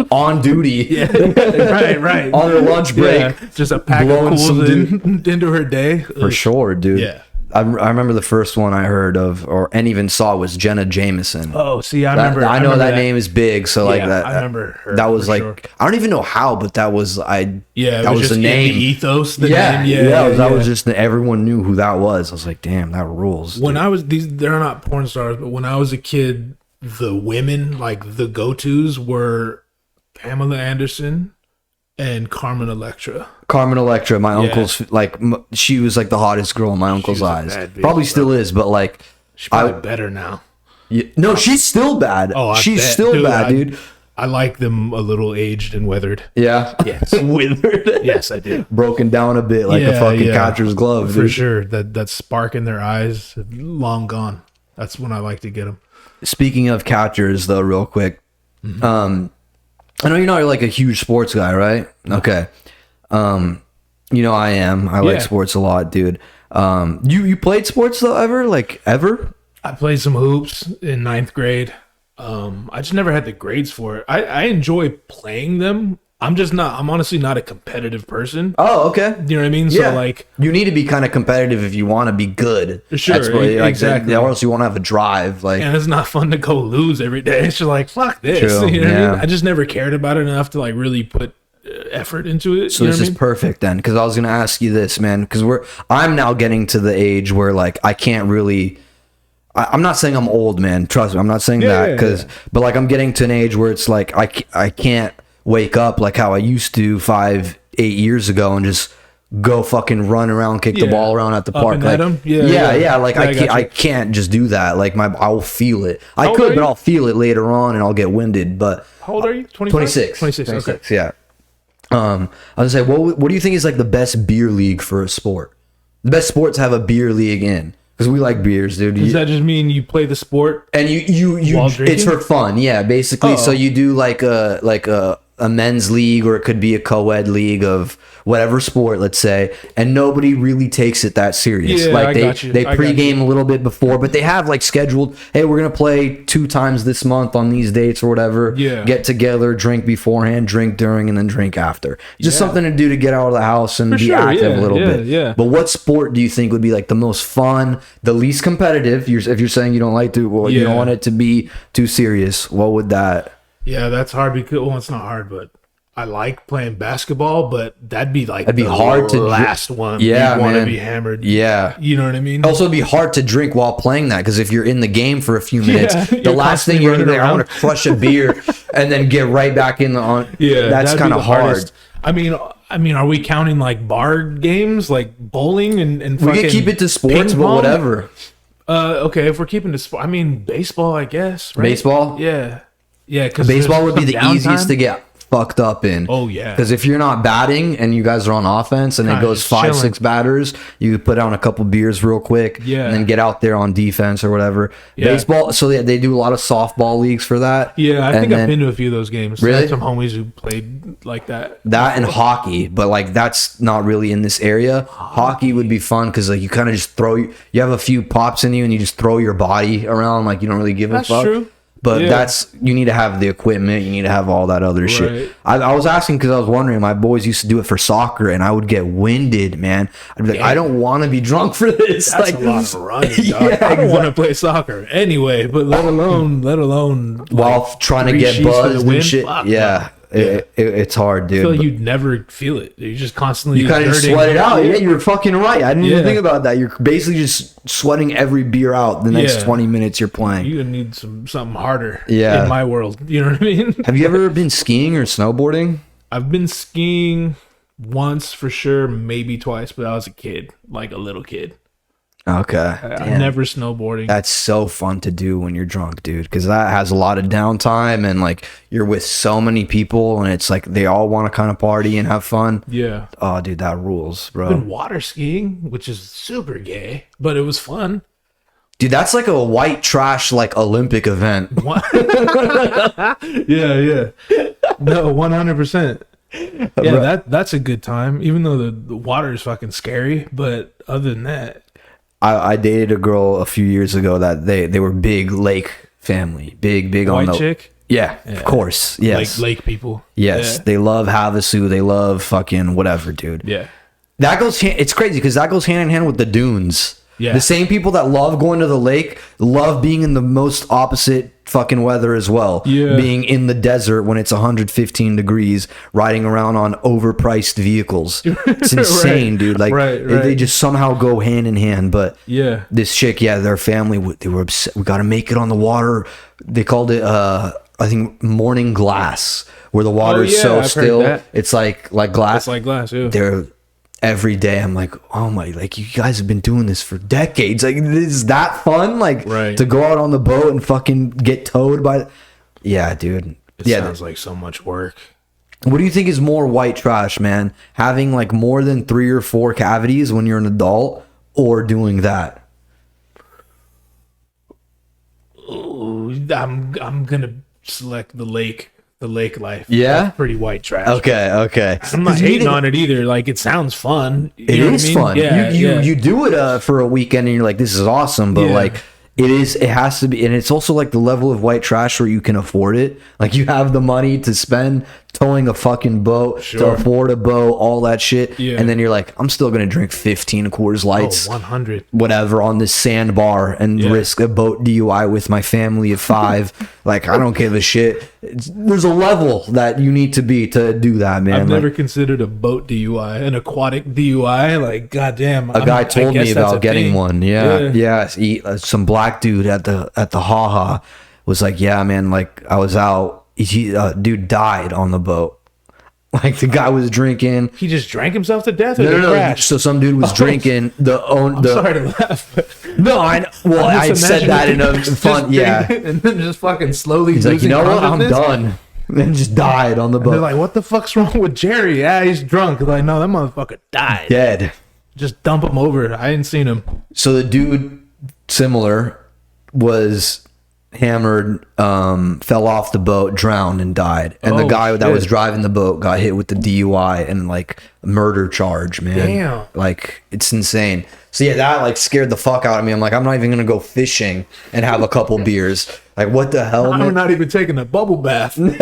Speaker 1: on duty.
Speaker 2: Right.
Speaker 1: On her lunch break,
Speaker 2: just a pack of cools into her day.
Speaker 1: For sure, dude.
Speaker 2: Yeah.
Speaker 1: I remember the first one I heard of and even saw was Jenna Jameson.
Speaker 2: Oh, see, I remember.
Speaker 1: I know that name is big, so like that.
Speaker 2: I remember her.
Speaker 1: That was like, sure. I don't even know how, but that was that was the name.
Speaker 2: The ethos. The
Speaker 1: name.
Speaker 2: Yeah.
Speaker 1: That was just everyone knew who that was. I was like, damn, that rules.
Speaker 2: When I was they're not porn stars, but when I was a kid, the women like the go-tos were Pamela Anderson and Carmen Electra. My uncle's she was like the hottest girl in my uncle's eyes. Probably still is, but like she's probably better now.
Speaker 1: No, she's still bad. Oh, she's still bad, dude.
Speaker 2: I like them a little aged and weathered.
Speaker 1: Yeah.
Speaker 2: Yes.
Speaker 1: Withered.
Speaker 2: Yes, I do.
Speaker 1: Broken down a bit like a fucking catcher's glove, dude.
Speaker 2: For sure. That spark in their eyes, long gone. That's when I like to get them.
Speaker 1: Speaking of catchers, though, real quick, I know you're not like a huge sports guy, right? Okay. You know I am. I like sports a lot, dude. You played sports though ever? Like ever?
Speaker 2: I played some hoops in 9th grade. I just never had the grades for it. I enjoy playing them. I'm honestly not a competitive person.
Speaker 1: Oh, okay.
Speaker 2: You know what I mean?
Speaker 1: Yeah.
Speaker 2: So like,
Speaker 1: you need to be kind of competitive if you want to be good.
Speaker 2: Sure, exactly.
Speaker 1: Or else you won't have a drive. Like,
Speaker 2: and it's not fun to go lose every day. It's just like, fuck this.
Speaker 1: True,
Speaker 2: you know what I mean? I just never cared about it enough to like really put effort into it.
Speaker 1: So this is perfect then, because I was gonna ask you this, man, because I'm now getting to the age where like I can't really. I'm not saying I'm old, man. Trust me, I'm not saying that but like I'm getting to an age where it's like I can't wake up like how I used to 5-8 years ago and just go fucking run around, kick the ball around at the park.
Speaker 2: Like,
Speaker 1: like I can't just do that. Like I'll feel it. I could, but I'll feel it later on and I'll get winded. But
Speaker 2: how old are you?
Speaker 1: 26.
Speaker 2: Okay.
Speaker 1: Yeah. I was gonna say, what do you think is like the best beer league for a sport? The best sport to have a beer league in. Because we like beers, dude.
Speaker 2: Does that just mean you play the sport
Speaker 1: and you it's for fun? Yeah, basically. So you do like a men's league, or it could be a co-ed league of whatever sport, let's say, and nobody really takes it that serious.
Speaker 2: Yeah,
Speaker 1: like they pregame a little bit before, but they have like scheduled, hey, we're gonna play 2 times this month on these dates or whatever.
Speaker 2: Yeah.
Speaker 1: Get together, drink beforehand, drink during, and then drink after. Just something to do to get out of the house and be active a little bit.
Speaker 2: Yeah.
Speaker 1: But what sport do you think would be like the most fun, the least competitive? If you're saying you don't like to, you don't want it to be too serious, what would that?
Speaker 2: Yeah, that's hard because it's not hard, but I like playing basketball, but that'd be
Speaker 1: hard to
Speaker 2: last one.
Speaker 1: Yeah,
Speaker 2: you want to be hammered.
Speaker 1: Yeah,
Speaker 2: you know what I mean.
Speaker 1: Also, it'd be hard to drink while playing that, because if you're in the game for a few minutes, the last thing you're there, I want to crush a beer and then get right back in on. Yeah, that's kind of hard.
Speaker 2: Hardest. I mean, are we counting like bar games, like bowling and
Speaker 1: we can keep it to sports, but whatever.
Speaker 2: Okay, if we're keeping to sport, I mean baseball, I guess. Right?
Speaker 1: Baseball.
Speaker 2: Yeah, because
Speaker 1: baseball would be the easiest to get fucked up in.
Speaker 2: Oh yeah,
Speaker 1: because if you're not batting and you guys are on offense and it goes 5-6 batters, you put down a couple beers real quick, and then get out there on defense or whatever. Baseball, so they do a lot of softball leagues for that.
Speaker 2: I think I've been to a few of those games.
Speaker 1: Really?
Speaker 2: I have some homies who played like that
Speaker 1: and hockey, but like that's not really in this area. Hockey would be fun because like you kind of just you have a few pops in you and you just throw your body around, like you don't really give a fuck.
Speaker 2: True.
Speaker 1: But you need to have the equipment. You need to have all that other shit. I was asking because I was wondering, my boys used to do it for soccer, and I would get winded, man. I'd be like, I don't want to be drunk for this.
Speaker 2: That's like a lot of running, dog. I don't want to play soccer anyway, but let alone
Speaker 1: while trying to get buzzed and shit. It's hard, dude.
Speaker 2: I feel like you'd never feel it. You just constantly
Speaker 1: kind of sweat it out. Yeah, you're fucking right. I didn't even think about that. You're basically just sweating every beer out the next 20 minutes you're playing.
Speaker 2: You need something harder in my world. You know what I mean?
Speaker 1: Have you ever been skiing or snowboarding?
Speaker 2: I've been skiing once for sure, maybe twice, but I was a kid, like a little kid.
Speaker 1: Okay.
Speaker 2: I'm never snowboarding.
Speaker 1: That's so fun to do when you're drunk, dude, because that has a lot of downtime, and like you're with so many people, and it's like they all want to kind of party and have fun.
Speaker 2: Yeah.
Speaker 1: Oh, dude, that rules, bro.
Speaker 2: I've been water skiing, which is super gay, but it was fun.
Speaker 1: Dude, that's like a white trash like Olympic event.
Speaker 2: Yeah. No, 100%. Yeah, that's a good time, even though the water is fucking scary, but other than that.
Speaker 1: I dated a girl a few years ago that they were big lake family, big
Speaker 2: white
Speaker 1: on the
Speaker 2: chick.
Speaker 1: Yeah, of course. Yes,
Speaker 2: lake people.
Speaker 1: Yes, they love Havasu. They love fucking whatever, dude.
Speaker 2: Yeah,
Speaker 1: that goes. It's crazy because that goes hand in hand with the dunes.
Speaker 2: Yeah,
Speaker 1: the same people that love going to the lake love being in the most opposite fucking weather as well.
Speaker 2: Yeah,
Speaker 1: being in the desert when it's 115 degrees, riding around on overpriced vehicles. It's insane, dude. Like they just somehow go hand in hand. But this chick, their family, they were upset. We got to make it on the water. They called it, I think, morning glass, where the water is so still. It's like glass.
Speaker 2: It's like glass. Yeah,
Speaker 1: they're. Every day I'm like, oh my, like you guys have been doing this for decades. Like, is that fun? Like to go out on the boat and fucking get towed by dude.
Speaker 2: It sounds like so much work.
Speaker 1: What do you think is more white trash, man? Having like more than 3 or 4 cavities when you're an adult, or doing that?
Speaker 2: Ooh, I'm gonna select the lake life.
Speaker 1: Yeah,
Speaker 2: that's pretty white trash.
Speaker 1: Okay.
Speaker 2: I'm not hating on it either. Like, it sounds fun.
Speaker 1: It is fun. You do it for a weekend and you're like, this is awesome. But like, it has to be, and it's also like the level of white trash where you can afford it. Like, you have the money to spend towing a fucking boat, to afford a boat, all that shit. Yeah. And then you're like, I'm still gonna drink 15 Coors Lights,
Speaker 2: 100,
Speaker 1: whatever, on this sandbar and risk a boat DUI with my family of 5. Like, I don't give a shit. There's a level that you need to be to do that, man.
Speaker 2: I've never considered a boat DUI, an aquatic DUI. Like, goddamn,
Speaker 1: a guy told me about getting one. Some black dude at the haha was like, yeah, man, like I was out. Dude died on the boat. Like, the guy was drinking.
Speaker 2: He just drank himself to death, or no. Crashed?
Speaker 1: So some dude was drinking.
Speaker 2: I'm sorry to laugh.
Speaker 1: No, I said that in a fun.
Speaker 2: And then just fucking slowly.
Speaker 1: He's like, you know what? I'm done. And then just died on the boat.
Speaker 2: They're like, what the fuck's wrong with Jerry? Yeah, he's drunk. Like, no, that motherfucker died.
Speaker 1: Dead.
Speaker 2: Just dump him over. I ain't seen him.
Speaker 1: So the dude, similar, was hammered, fell off the boat, drowned, and died. And the guy that was driving the boat got hit with the DUI and like murder charge, man.
Speaker 2: Damn.
Speaker 1: Like, it's insane. So that like scared the fuck out of me. I'm like, I'm not even gonna go fishing and have a couple beers. Like, what the hell, man?
Speaker 2: I'm not even taking a bubble bath.
Speaker 1: No,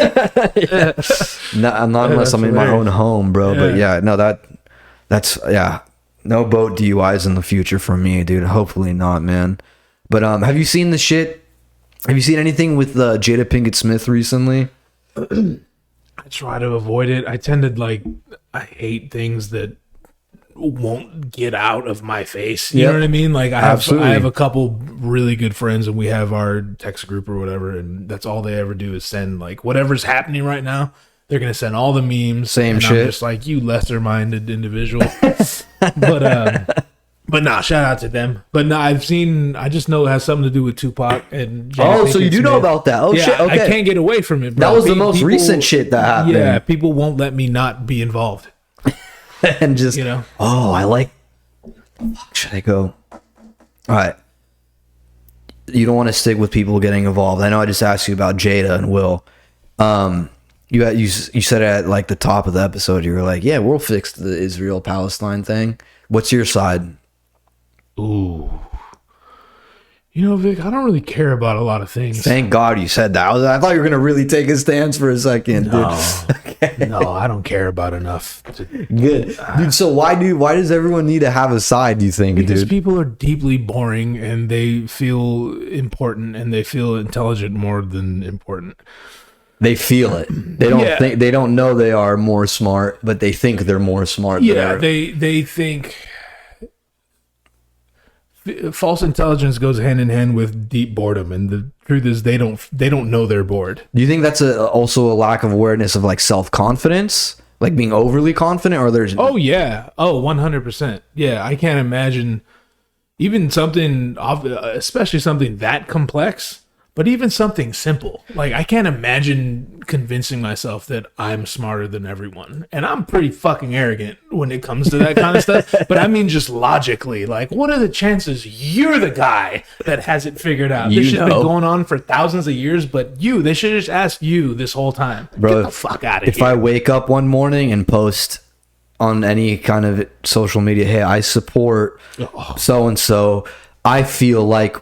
Speaker 1: I'm not unless I'm in my own home, bro. But that's no boat DUIs in the future for me, dude. Hopefully not, man. But have you seen the shit? Have you seen anything with Jada Pinkett Smith recently?
Speaker 2: I try to avoid it. I tend to I hate things that won't get out of my face. You know what I mean? Like, I have a couple really good friends, and we have our text group or whatever, and that's all they ever do is send like whatever's happening right now. They're gonna send all the memes.
Speaker 1: Same shit.
Speaker 2: I'm just like, you lesser-minded individual. But nah, shout out to them. But nah, I just know it has something to do with Tupac and
Speaker 1: Jada so you do know about that. Oh, shit, okay.
Speaker 2: I can't get away from it, bro.
Speaker 1: That was the most recent shit that happened.
Speaker 2: Yeah, people won't let me not be involved.
Speaker 1: And just, I like, should I go? All right. You don't want to stick with people getting involved. I know I just asked you about Jada and Will. You said at like the top of the episode, you were like, yeah, we'll fix the Israel-Palestine thing. What's your side?
Speaker 2: Ooh. You know, Vic, I don't really care about a lot of things.
Speaker 1: Thank God you said that. I thought you were going to really take a stance for a second, dude.
Speaker 2: Okay. No, I don't care about enough.
Speaker 1: Good. Dude, so why does everyone need to have a side, do you think,
Speaker 2: because
Speaker 1: dude?
Speaker 2: people are deeply boring and they feel important and they feel intelligent more than important.
Speaker 1: They feel it. They don't think, they don't know they are more smart, but they think they're more smart.
Speaker 2: Yeah, they think false intelligence goes hand in hand with deep boredom, and the truth is they don't know they're bored.
Speaker 1: Do you think that's also a lack of awareness of like self-confidence, like being overly confident, or there's
Speaker 2: 100%. Yeah, I can't imagine even something, especially something that complex. But even something simple, like I can't imagine convincing myself that I'm smarter than everyone. And I'm pretty fucking arrogant when it comes to that kind of stuff. But I mean, just logically, like, what are the chances you're the guy that has it figured out? This shit's been going on for thousands of years, but they should have just asked you this whole time.
Speaker 1: Bro,
Speaker 2: get the fuck out of
Speaker 1: here. If I wake up one morning and post on any kind of social media, hey, I support so-and-so, I feel like,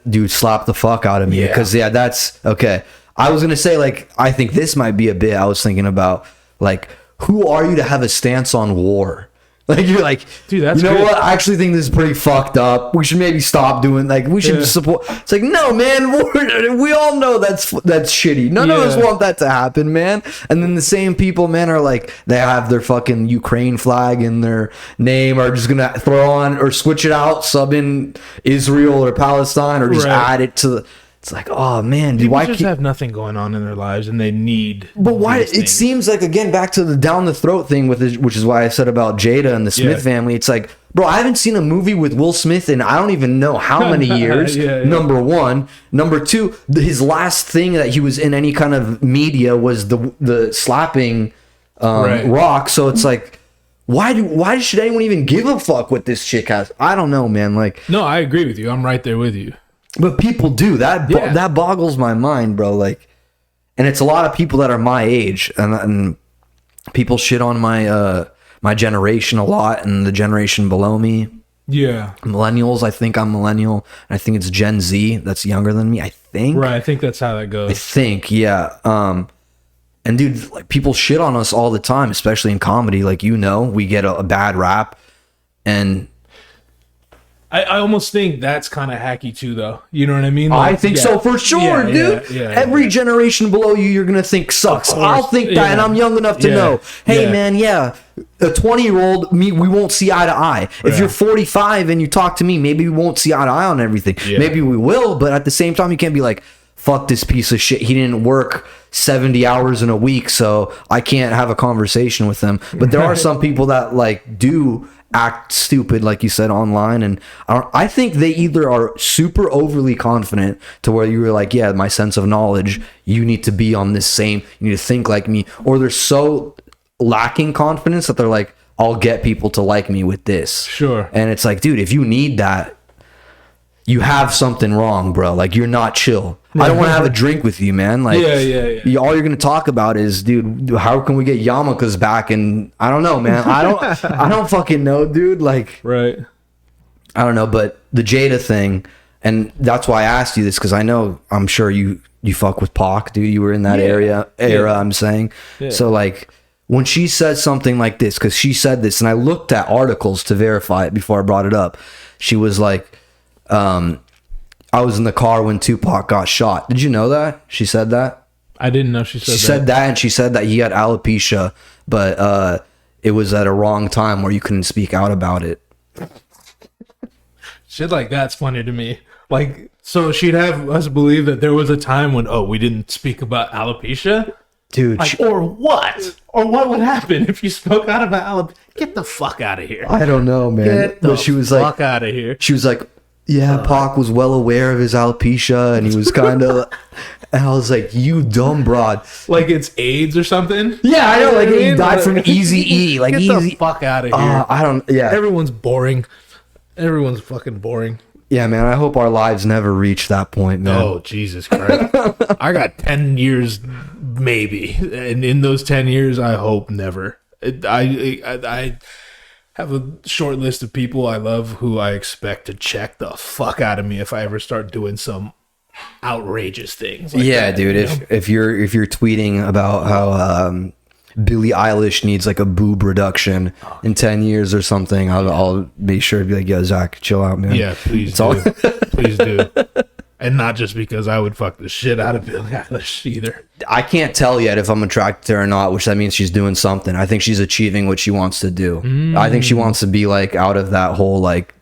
Speaker 1: dude, slap the fuck out of me, because that's okay. I was gonna say, like, I think this might be a bit I was thinking about, like, who are you to have a stance on war? Like, you're like, dude, that's you know good. What? I actually think this is pretty fucked up. We should maybe stop doing, like, we should support. It's like, no, man, we all know that's shitty. None of us want that to happen, man. And then the same people, man, are like, they have their fucking Ukraine flag in their name, are just gonna throw on or switch it out, sub in Israel or Palestine, or just add it to the. It's like, oh man, dude,
Speaker 2: why just have nothing going on in their lives and they need.
Speaker 1: But why? It seems like, again, back to the down the throat thing with it, which is why I said about Jada and the Smith family. It's like, bro, I haven't seen a movie with Will Smith in I don't even know how many years. Number one, number two, his last thing that he was in any kind of media was the slapping Rock. So it's like, why should anyone even give a fuck what this chick has? I don't know, man. Like,
Speaker 2: no, I agree with you. I'm right there with you.
Speaker 1: But people do that. That boggles my mind, bro. Like, and it's a lot of people that are my age, and people shit on my generation a lot, and the generation below me.
Speaker 2: Yeah,
Speaker 1: millennials. I think I'm millennial. And I think it's Gen Z that's younger than me. I think.
Speaker 2: Right. I think that's how that goes.
Speaker 1: I think. Yeah. And dude, like, people shit on us all the time, especially in comedy. Like, we get a bad rap, and.
Speaker 2: I almost think that's kind of hacky too, though. You know what I mean? Like,
Speaker 1: I think so for sure, dude. Every generation below you, you're gonna think sucks. I'll think that, and I'm young enough to know. Hey, man, a 20-year-old me, we won't see eye to eye. If you're 45 and you talk to me, maybe we won't see eye to eye on everything. Maybe we will, but at the same time, you can't be like, fuck this piece of shit. He didn't work 70 hours in a week, so I can't have a conversation with him. But there are some people that like do act stupid, like you said, online, and I think they either are super overly confident to where you were like, yeah, my sense of knowledge, you need to be on this same, you need to think like me, or they're so lacking confidence that they're like, I'll get people to like me with this.
Speaker 2: Sure.
Speaker 1: And it's like, dude, if you need that, you have something wrong, bro. Like, you're not chill. I don't want to have a drink with you, man. Like, all you're gonna talk about is, dude, how can we get yarmulkes back? And I don't know, man. I don't fucking know, dude. Like,
Speaker 2: right.
Speaker 1: I don't know, but the Jada thing, and that's why I asked you this, because I'm sure you fuck with Pac, dude. You were in that era. I'm saying. Yeah. So like, when she says something like this, because she said this, and I looked at articles to verify it before I brought it up. She was like, I was in the car when Tupac got shot. Did you know that? She said that?
Speaker 2: I didn't know she said that.
Speaker 1: She said that, and she said that he had alopecia, but it was at a wrong time where you couldn't speak out about it.
Speaker 2: Shit like that's funny to me. Like, so she'd have us believe that there was a time when, we didn't speak about alopecia?
Speaker 1: Dude.
Speaker 2: Like, or what? Or what would happen if you spoke out about alopecia? Get the fuck out of here.
Speaker 1: I don't know, man.
Speaker 2: Get the fuck out of here.
Speaker 1: She was like, yeah, Pac was well aware of his alopecia, and he was kind of, and I was like, you dumb broad.
Speaker 2: Like it's AIDS or something?
Speaker 1: Yeah, I know, like he died from Eazy-E. Like,
Speaker 2: get the fuck out of here.
Speaker 1: Everyone's
Speaker 2: boring. Everyone's fucking boring.
Speaker 1: Yeah, man, I hope our lives never reach that point, man.
Speaker 2: Oh, Jesus Christ. I got 10 years, maybe. And in those 10 years, I hope never. I have a short list of people I love who I expect to check the fuck out of me if I ever start doing some outrageous things. Like
Speaker 1: yeah,
Speaker 2: that,
Speaker 1: dude. If you're tweeting about how Billie Eilish needs like a boob reduction in 10 years or something, I'll make sure to be like, yo, Zach, chill out, man.
Speaker 2: Yeah, please do. Please do. And not just because I would fuck the shit out of Billie Eilish either.
Speaker 1: I can't tell yet if I'm attracted to her or not, which that means she's doing something. I think she's achieving what she wants to do. I think she wants to be like out of that whole like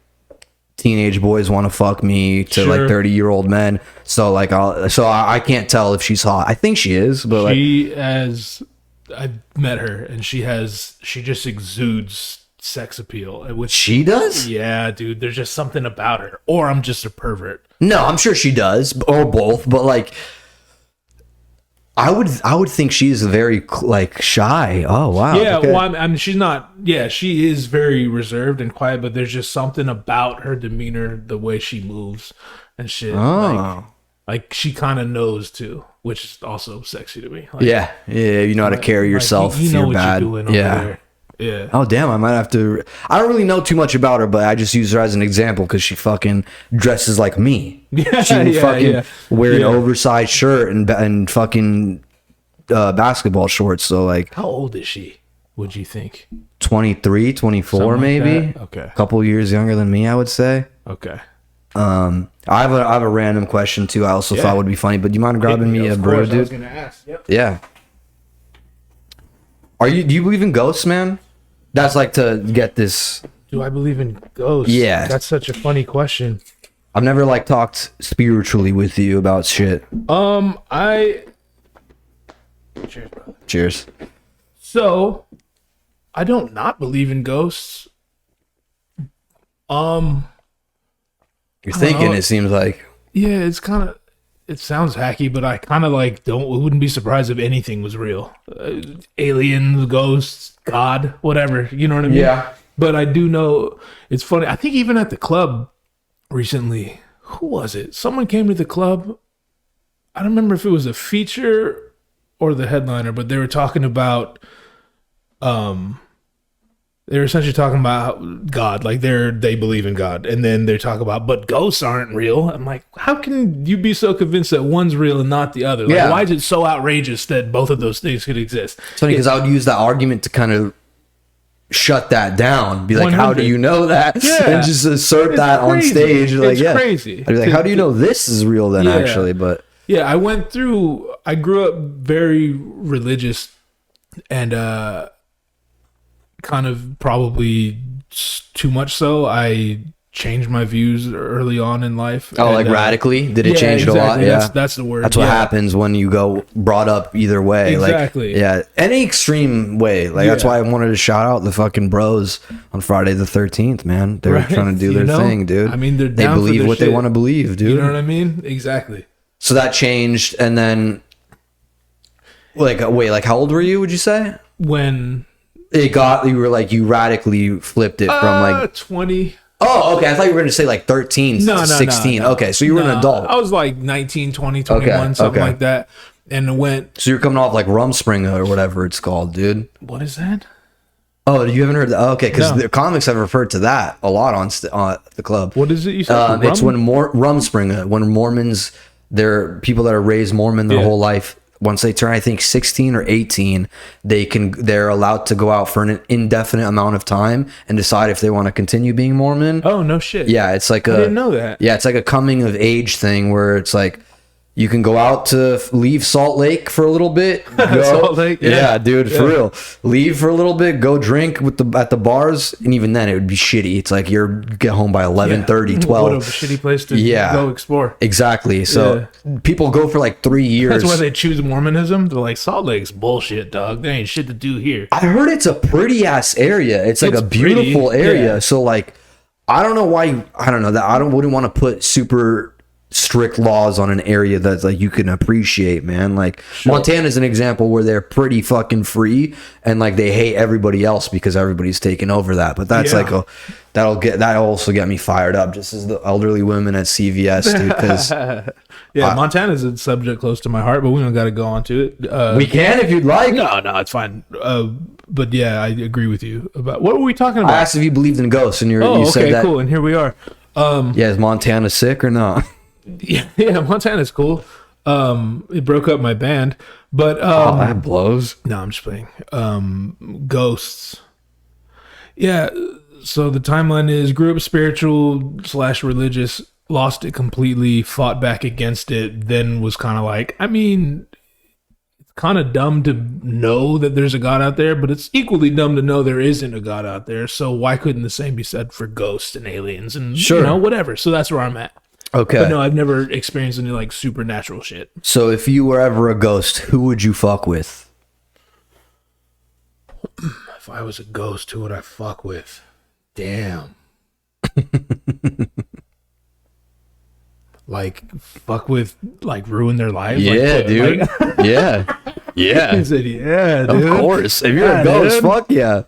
Speaker 1: teenage boys want to fuck me to like 30-year-old men. So like I can't tell if she's hot. I think she is, but
Speaker 2: I've met her and she just exudes sex appeal. Which
Speaker 1: she does?
Speaker 2: Yeah, dude. There's just something about her. Or I'm just a pervert.
Speaker 1: No, I'm sure she does, or both. But like, I would think she's very like shy. Oh wow.
Speaker 2: Yeah. Okay. Well, I mean, she's not. Yeah, she is very reserved and quiet. But there's just something about her demeanor, the way she moves and shit.
Speaker 1: Oh.
Speaker 2: Like she kind of knows too, which is also sexy to me. Like,
Speaker 1: yeah, you know how to carry yourself.
Speaker 2: You know
Speaker 1: you're
Speaker 2: what
Speaker 1: bad.
Speaker 2: you're doing over there. Yeah.
Speaker 1: Oh damn, I might have to. I don't really know too much about her, but I just use her as an example because she fucking dresses like me.
Speaker 2: Yeah,
Speaker 1: she would fucking wear an oversized shirt and fucking basketball shorts. So like,
Speaker 2: how old is she? Would you think?
Speaker 1: 23, 24 something maybe.
Speaker 2: Like okay.
Speaker 1: A couple years younger than me, I would say.
Speaker 2: Okay.
Speaker 1: I have a random question too. I also thought would be funny, but do you mind grabbing me a brew, dude?
Speaker 2: I was gonna ask. Yep.
Speaker 1: Yeah. Do you believe in ghosts, man? That's like to get this.
Speaker 2: Do I believe in ghosts?
Speaker 1: Yeah.
Speaker 2: That's such a funny question.
Speaker 1: I've never like talked spiritually with you about shit.
Speaker 2: Cheers, brother.
Speaker 1: Cheers.
Speaker 2: So, I don't not believe in ghosts.
Speaker 1: You're thinking, it seems like.
Speaker 2: Yeah, it sounds hacky, but I kind of like wouldn't be surprised if anything was real. Aliens, ghosts, God, whatever. You know what I mean?
Speaker 1: Yeah.
Speaker 2: But I do know, it's funny. I think even at the club recently, who was it? Someone came to the club. I don't remember if it was a feature or the headliner, but they were talking about, they were essentially talking about God, like they believe in God, and then they talk about, but ghosts aren't real. I'm like, how can you be so convinced that one's real and not the other? Like, why is it so outrageous that both of those things could exist?
Speaker 1: It's funny because I would use that argument to kind of shut that down. Be like, 100. How do you know that? Yeah. And just assert that crazy. On stage. You're like,
Speaker 2: crazy.
Speaker 1: I'd be like, how do you know this is real then? Actually, but
Speaker 2: yeah, I grew up very religious and kind of probably too much so. I changed my views early on in life.
Speaker 1: Oh, like radically? Did it change
Speaker 2: exactly.
Speaker 1: a lot? Yeah,
Speaker 2: that's the word.
Speaker 1: That's what happens when you go brought up either way.
Speaker 2: Exactly.
Speaker 1: Like, yeah, any extreme way. Like that's why I wanted to shout out the fucking bros on Friday the 13th. Man, they're trying to do their thing, dude.
Speaker 2: I mean, they
Speaker 1: believe what they want to believe, dude.
Speaker 2: You know what I mean? Exactly.
Speaker 1: So that changed, and then like how old were you? Would you say
Speaker 2: when
Speaker 1: you radically flipped it from like
Speaker 2: 20?
Speaker 1: Oh, okay. I thought you were going to say like 13, 16.
Speaker 2: No.
Speaker 1: Okay, so you were an adult.
Speaker 2: I was like 19, 20, 21, something like that. And went...
Speaker 1: So you're coming off like Rumspringa or whatever it's called, dude.
Speaker 2: What is that?
Speaker 1: Oh, you haven't heard that? Oh, okay, because the comics have referred to that a lot on the club.
Speaker 2: What is it you said?
Speaker 1: It's when Rumspringa, when Mormons, they're people that are raised Mormon their whole life. Once they turn, I think 16 or 18, they're allowed to go out for an indefinite amount of time and decide if they want to continue being Mormon.
Speaker 2: Oh, no shit.
Speaker 1: Yeah, it's like
Speaker 2: I didn't know that.
Speaker 1: Yeah, it's like a coming of age thing where it's like you can go out to leave Salt Lake for a little bit.
Speaker 2: Salt Lake,
Speaker 1: yeah, dude, for real. Leave for a little bit, go drink at the bars, and even then it would be shitty. It's like you get home by 11:30, 12.
Speaker 2: What a shitty place to go explore.
Speaker 1: Exactly. So people go for like 3 years.
Speaker 2: That's why they choose Mormonism. They're like, Salt Lake's bullshit, dog. There ain't shit to do here.
Speaker 1: I heard it's a pretty ass area. It's like a beautiful area. Yeah. So like, I don't know why. I don't know that. Wouldn't want to put super strict laws on an area that's like you can appreciate, man. Like Montana's an example where they're pretty fucking free and like they hate everybody else because everybody's taking over that. But that's like that'll also get me fired up, just as the elderly women at CVS, dude. Because
Speaker 2: Montana's a subject close to my heart, but we don't got to go on to it.
Speaker 1: We can if you'd like.
Speaker 2: No, it's fine. But yeah, I agree with you about what were we talking about?
Speaker 1: I asked if you believed in ghosts, and you said that.
Speaker 2: Cool, and here we are.
Speaker 1: Is Montana sick or not?
Speaker 2: Yeah, Montana's cool. It broke up my band, but
Speaker 1: that blows.
Speaker 2: No, I'm just playing. Ghosts. Yeah. So the timeline is grew up spiritual / religious, lost it completely, fought back against it, then was kind of like, I mean, it's kind of dumb to know that there's a God out there, but it's equally dumb to know there isn't a God out there. So why couldn't the same be said for ghosts and aliens and whatever? So that's where I'm at.
Speaker 1: Okay.
Speaker 2: But no, I've never experienced any like supernatural shit.
Speaker 1: So if you were ever a ghost, who would you fuck with?
Speaker 2: If I was a ghost, who would I fuck with? Damn. Like fuck with, like ruin their lives?
Speaker 1: Yeah,
Speaker 2: like,
Speaker 1: dude.
Speaker 2: Like,
Speaker 1: yeah.
Speaker 2: He said, yeah, dude.
Speaker 1: Of course. If you're a ghost, dude. Fuck yeah.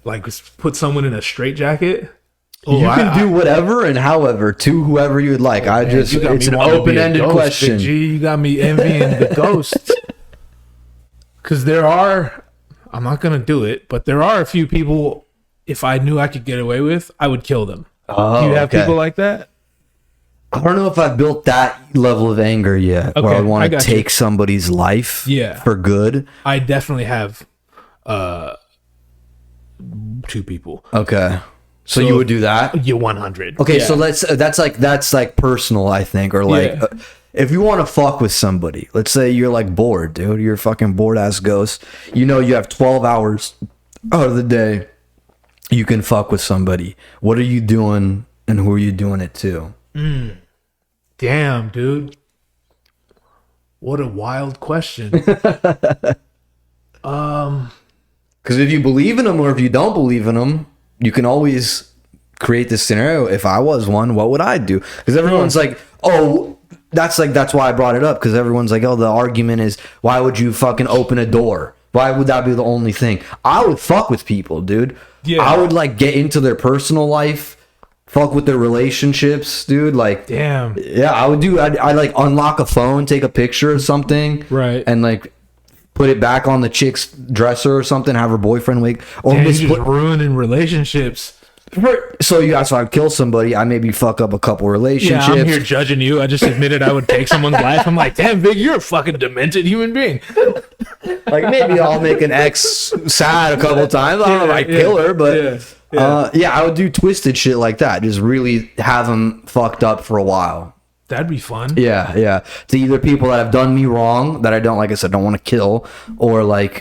Speaker 2: Like put someone in a straitjacket.
Speaker 1: You can do whatever and however to whoever you would like. It's an open-ended question.
Speaker 2: You got me envying the ghosts. Because I'm not going to do it, but there are a few people, if I knew I could get away with, I would kill them. Do you have people like that?
Speaker 1: I don't know if I've built that level of anger yet, where I want to take somebody's life for good.
Speaker 2: I definitely have 2 people.
Speaker 1: Okay. So you would do that?
Speaker 2: Yeah, 100.
Speaker 1: Okay, so that's like personal, I think, or like if you want to fuck with somebody, let's say you're like bored, dude, you're a fucking bored ass ghost. You know you have 12 hours out of the day you can fuck with somebody. What are you doing and who are you doing it to?
Speaker 2: Damn, dude. What a wild question.
Speaker 1: Because if you believe in them or if you don't believe in them, you can always create this scenario. If I was one, what would I do? Because everyone's like, oh, that's why I brought it up. Because everyone's like, oh, the argument is, why would you fucking open a door? Why would that be the only thing? I would fuck with people, dude. Yeah. I would like get into their personal life, fuck with their relationships, dude. Like,
Speaker 2: damn.
Speaker 1: Yeah, I would do. I'd like unlock a phone, take a picture of something,
Speaker 2: right,
Speaker 1: and like put it back on the chick's dresser or something, have her boyfriend wake, or
Speaker 2: just ruining relationships.
Speaker 1: So I'd kill somebody, I maybe fuck up a couple relationships.
Speaker 2: Yeah, I'm here judging you. I just admitted I would take someone's life. I'm like, damn, Vic, you're a fucking demented human being.
Speaker 1: Like maybe I'll make an ex sad a couple times. I don't know if I kill her, but I would do twisted shit like that. Just really have them fucked up for a while.
Speaker 2: That'd be fun.
Speaker 1: Yeah. To either people that have done me wrong that I don't, like I said, don't want to kill, or like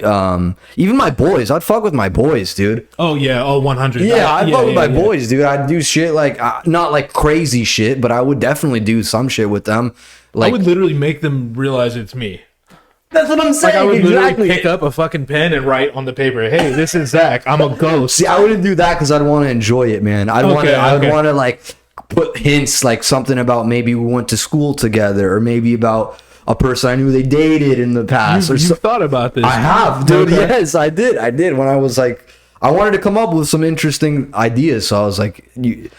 Speaker 1: even my boys. I'd fuck with my boys, dude.
Speaker 2: Oh yeah, 100.
Speaker 1: Yeah, I'd fuck with my boys, dude. I'd do shit like not like crazy shit, but I would definitely do some shit with them. Like,
Speaker 2: I would literally make them realize it's me.
Speaker 1: That's what I'm saying.
Speaker 2: Like I would literally pick up a fucking pen and write on the paper, "Hey, this is Zach. I'm a ghost."
Speaker 1: See, I wouldn't do that because I'd want to enjoy it, man. I would want to like put hints, like something about maybe we went to school together, or maybe about a person I knew they dated in the past.
Speaker 2: You thought about this?
Speaker 1: I have, dude. Okay. Yes, I did. When I was like, I wanted to come up with some interesting ideas, so I was like, you've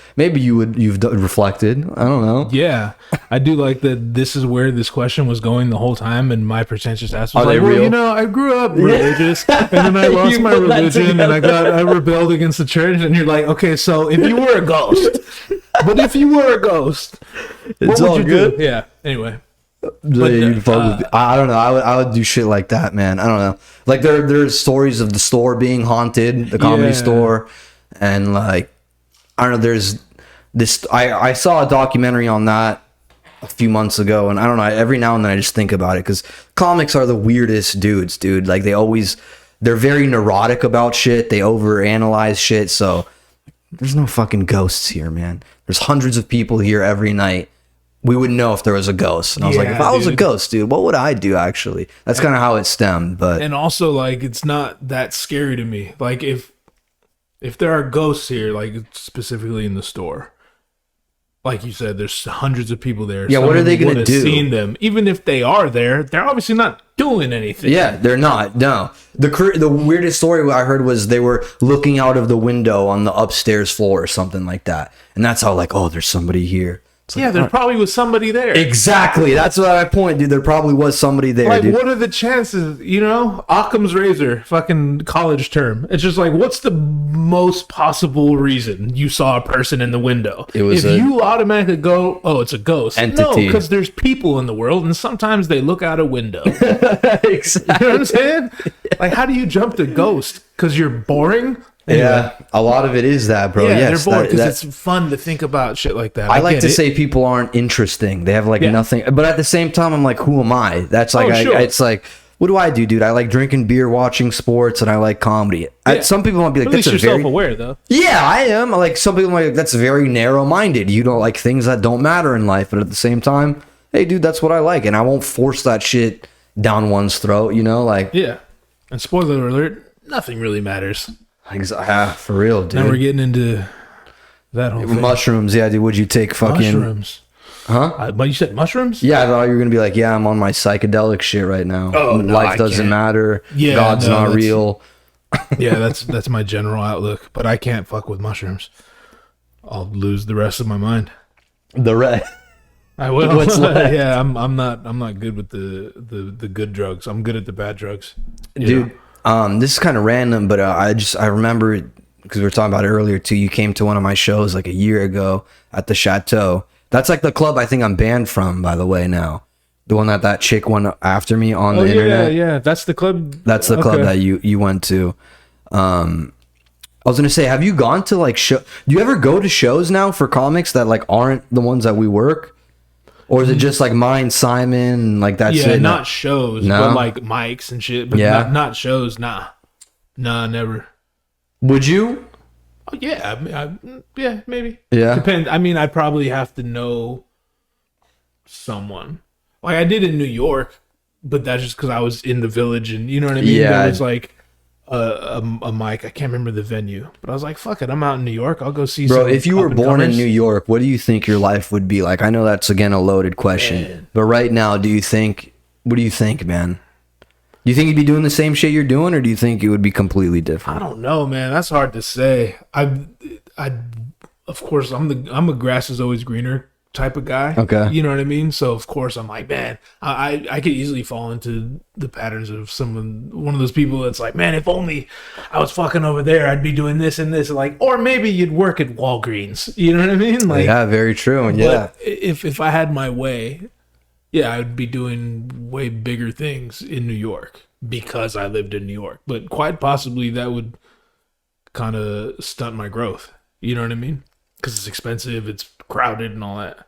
Speaker 1: reflected. I don't know.
Speaker 2: Yeah, I do like that. This is where this question was going the whole time, and my pretentious ass was like,
Speaker 1: real?
Speaker 2: Well, I grew up religious, and then I lost my religion, and I rebelled against the church. And you're like, okay, so if you were a ghost,
Speaker 1: it's all good.
Speaker 2: Do? Yeah. Anyway.
Speaker 1: I don't know. I would do shit like that, man. I don't know. Like there's stories of the store being haunted, the comedy store, and like I don't know. There's this. I saw a documentary on that a few months ago, and I don't know. Every now and then I just think about it because comics are the weirdest dudes, dude. Like they're very neurotic about shit. They overanalyze shit. So there's no fucking ghosts here, man. There's hundreds of people here every night. We wouldn't know if there was a ghost. And I was like, if I was a ghost, dude, what would I do, actually? That's kind of how it stemmed. But
Speaker 2: and also, like, it's not that scary to me. Like, if there are ghosts here, like, specifically in the store, like you said, there's hundreds of people there.
Speaker 1: Yeah, what are they going to do?
Speaker 2: Seen them, even if they are there, they're obviously not doing anything.
Speaker 1: Yeah, they're not. No, the weirdest story I heard was they were looking out of the window on the upstairs floor or something like that, and that's how like, oh, there's somebody here.
Speaker 2: Yeah, there probably was somebody there.
Speaker 1: Exactly. That's what I point, dude. There probably was somebody there,
Speaker 2: like,
Speaker 1: dude.
Speaker 2: what are the chances? You know, Occam's razor, fucking college term. It's just like, what's the most possible reason you saw a person in the window? If you automatically go, oh, it's a ghost. Entity. No, because there's people in the world, and sometimes they look out a window.
Speaker 1: Exactly.
Speaker 2: You know what I'm saying? Like, how do you jump to ghost? Because you're boring?
Speaker 1: Anyway. Yeah, a lot of it is that, bro.
Speaker 2: Yeah,
Speaker 1: yes,
Speaker 2: they're bored because it's fun to think about shit like that.
Speaker 1: I like to say people aren't interesting. They have like nothing. But at the same time, I'm like, who am I? That's like, it's like, what do I do, dude? I like drinking beer, watching sports, and I like comedy. Some people might be like,
Speaker 2: at least you're self-aware, though.
Speaker 1: Yeah, I am. Like, some people might be like, that's very narrow-minded. You don't like things that don't matter in life. But at the same time, hey, dude, that's what I like. And I won't force that shit down one's throat, you know? Like,
Speaker 2: yeah. And spoiler alert, nothing really matters.
Speaker 1: For real, dude.
Speaker 2: Now we're getting into that whole thing.
Speaker 1: Mushrooms, yeah, dude. Would you take fucking
Speaker 2: mushrooms?
Speaker 1: Huh?
Speaker 2: But you said mushrooms?
Speaker 1: Yeah, I thought you were gonna be like, yeah, I'm on my psychedelic shit right now.
Speaker 2: Oh, no,
Speaker 1: life doesn't matter.
Speaker 2: Yeah,
Speaker 1: God's not real.
Speaker 2: Yeah, that's my general outlook. But I can't fuck with mushrooms. I'll lose the rest of my mind. I will. What's left? Yeah, I'm not good with the good drugs. I'm good at the bad drugs,
Speaker 1: dude. This is kind of random, but I remember because we were talking about it earlier too. You came to one of my shows like a year ago at the Chateau. That's like the club I think I'm banned from, by the way. Now, the one that chick went after me on the internet.
Speaker 2: Yeah, that's the club.
Speaker 1: That's the club that you went to. I was gonna say, have you gone to like show? Do you ever go to shows now for comics that like aren't the ones that we work? Or is it just like mine, Simon, like that's it?
Speaker 2: Yeah, not shows, but like mics and shit. But not shows, nah. Nah, never.
Speaker 1: Would you?
Speaker 2: Oh, yeah, yeah, maybe.
Speaker 1: Yeah.
Speaker 2: Depends. I mean, I'd probably have to know someone. Like I did in New York, but that's just because I was in the Village and you know what I mean?
Speaker 1: Yeah.
Speaker 2: There was like a mic. I can't remember the venue, but I was like, fuck it, I'm out in New York. I'll go see
Speaker 1: Bro, if you were born in New York, what do you think your life would be like? I know that's, again, a loaded question. Man. But right now, what do you think, man? Do you think you'd be doing the same shit you're doing, or do you think it would be completely different?
Speaker 2: I don't know, man. That's hard to say. Of course, I'm a grass is always greener type of guy.
Speaker 1: Okay.
Speaker 2: You know what I mean? So of course I'm like, man, I could easily fall into the patterns of one of those people that's like, man, if only I was fucking over there, I'd be doing this and this. Like, or maybe you'd work at Walgreens. You know what I mean? Like,
Speaker 1: yeah, very true. And yeah.
Speaker 2: If I had my way, yeah, I'd be doing way bigger things in New York because I lived in New York. But quite possibly that would kind of stunt my growth. You know what I mean? Because it's expensive, it's crowded and all that.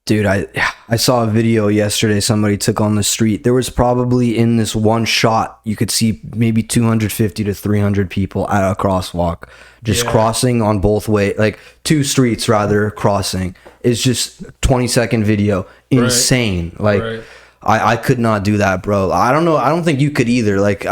Speaker 1: Dude, I saw a video yesterday somebody took on the street. There was probably in this one shot, you could see maybe 250 to 300 people at a crosswalk. Just crossing on both ways, like two streets rather, crossing. It's just 20-second video. Insane. Right. Like, right. I could not do that, bro. I don't know. I don't think you could either. Like,